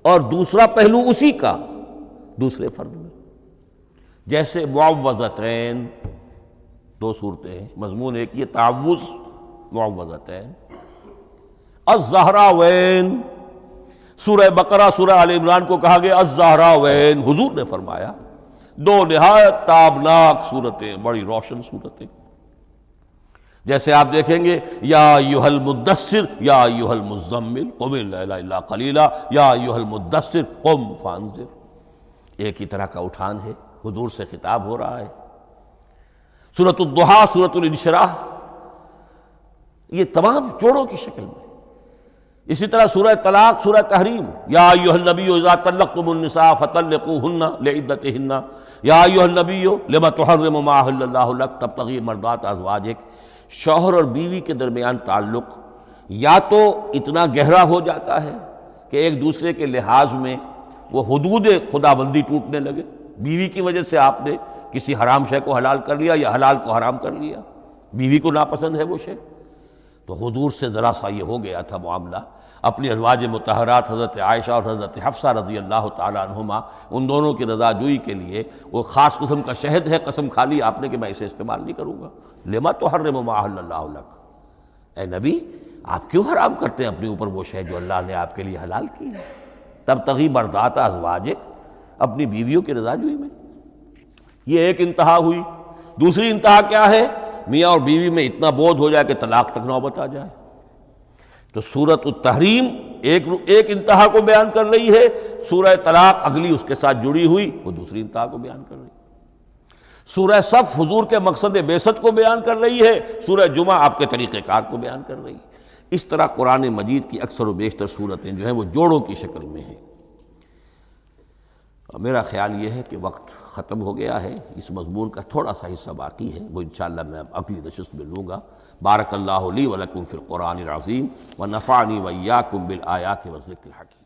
B: اور دوسرا پہلو اسی کا دوسرے فرد میں۔ جیسے معوذتین، 2 صورتیں ہیں، مضمون ایک یہ تعوذ، معوذتین۔ الزہراوین، سورہ بقرہ، سورہ آل عمران کو کہا گیا الزہراوین، حضور نے فرمایا 2 نہایت تابناک صورتیں، بڑی روشن صورتیں۔ جیسے آپ دیکھیں گے یا ایھا المدثر یا ایھا المزمل قم اللیل الا قلیلا یا ایھا المدثر قم فانذر، ایک ہی طرح کا اٹھان ہے، حضور سے خطاب ہو رہا ہے۔ سورۃ الضحیٰ، سورۃ الانشراح، یہ تمام جوڑوں کی شکل میں۔ اسی طرح سورہ طلاق، سورہ تحریم، یا ایھا النبی اذا طلقتم النساء فطلقوہن لعدتہن یا ایھا النبی لم تحرم ما احل اللہ لک تبتغی مرضات ازواجک۔ شوہر اور بیوی کے درمیان تعلق یا تو اتنا گہرا ہو جاتا ہے کہ ایک دوسرے کے لحاظ میں وہ حدود خدابندی ٹوٹنے لگے، بیوی کی وجہ سے آپ نے کسی حرام شے کو حلال کر لیا یا حلال کو حرام کر لیا، بیوی کو ناپسند ہے وہ شے، تو حضور سے ذرا سا یہ ہو گیا تھا معاملہ۔ اپنی ازواج مطہرات حضرت عائشہ اور حضرت حفصہ رضی اللہ تعالیٰ عنہما، ان دونوں کی رضا جوئی کے لیے وہ خاص قسم کا شہد ہے، قسم کھا لی آپ نے کہ میں اسے استعمال نہیں کروں گا۔ لما تحرم ما احل اللہ لک، اے نبی آپ کیوں حرام کرتے ہیں اپنے اوپر وہ شے جو اللہ نے آپ کے لیے حلال کی ہے؟ تبتغی مرضات ازواجک، اپنی بیویوں کی رضا جوئی میں۔ یہ ایک انتہا ہوئی۔ دوسری انتہا کیا ہے؟ میاں اور بیوی میں اتنا بودھ ہو جائے کہ طلاق تک نوبت آ جائے، تو سورۃ التحریم ایک انتہا کو بیان کر رہی ہے، سورہ طلاق اگلی اس کے ساتھ جڑی ہوئی وہ دوسری انتہا کو بیان کر رہی ہے۔ سورہ صف حضور کے مقصد بعثت کو بیان کر رہی ہے، سورہ جمعہ آپ کے طریقہ کار کو بیان کر رہی ہے۔ اس طرح قرآن مجید کی اکثر و بیشتر صورتیں جو ہیں وہ جوڑوں کی شکل میں ہیں۔ میرا خیال یہ ہے کہ وقت ختم ہو گیا ہے، اس مضمون کا تھوڑا سا حصہ باقی ہے، وہ انشاءاللہ میں اب اگلی نشست میں لوں گا۔ بارک اللہ لی ولکم فی القرآن العظیم ونفعنی وإیاکم بالآیات والذکر الحکیم۔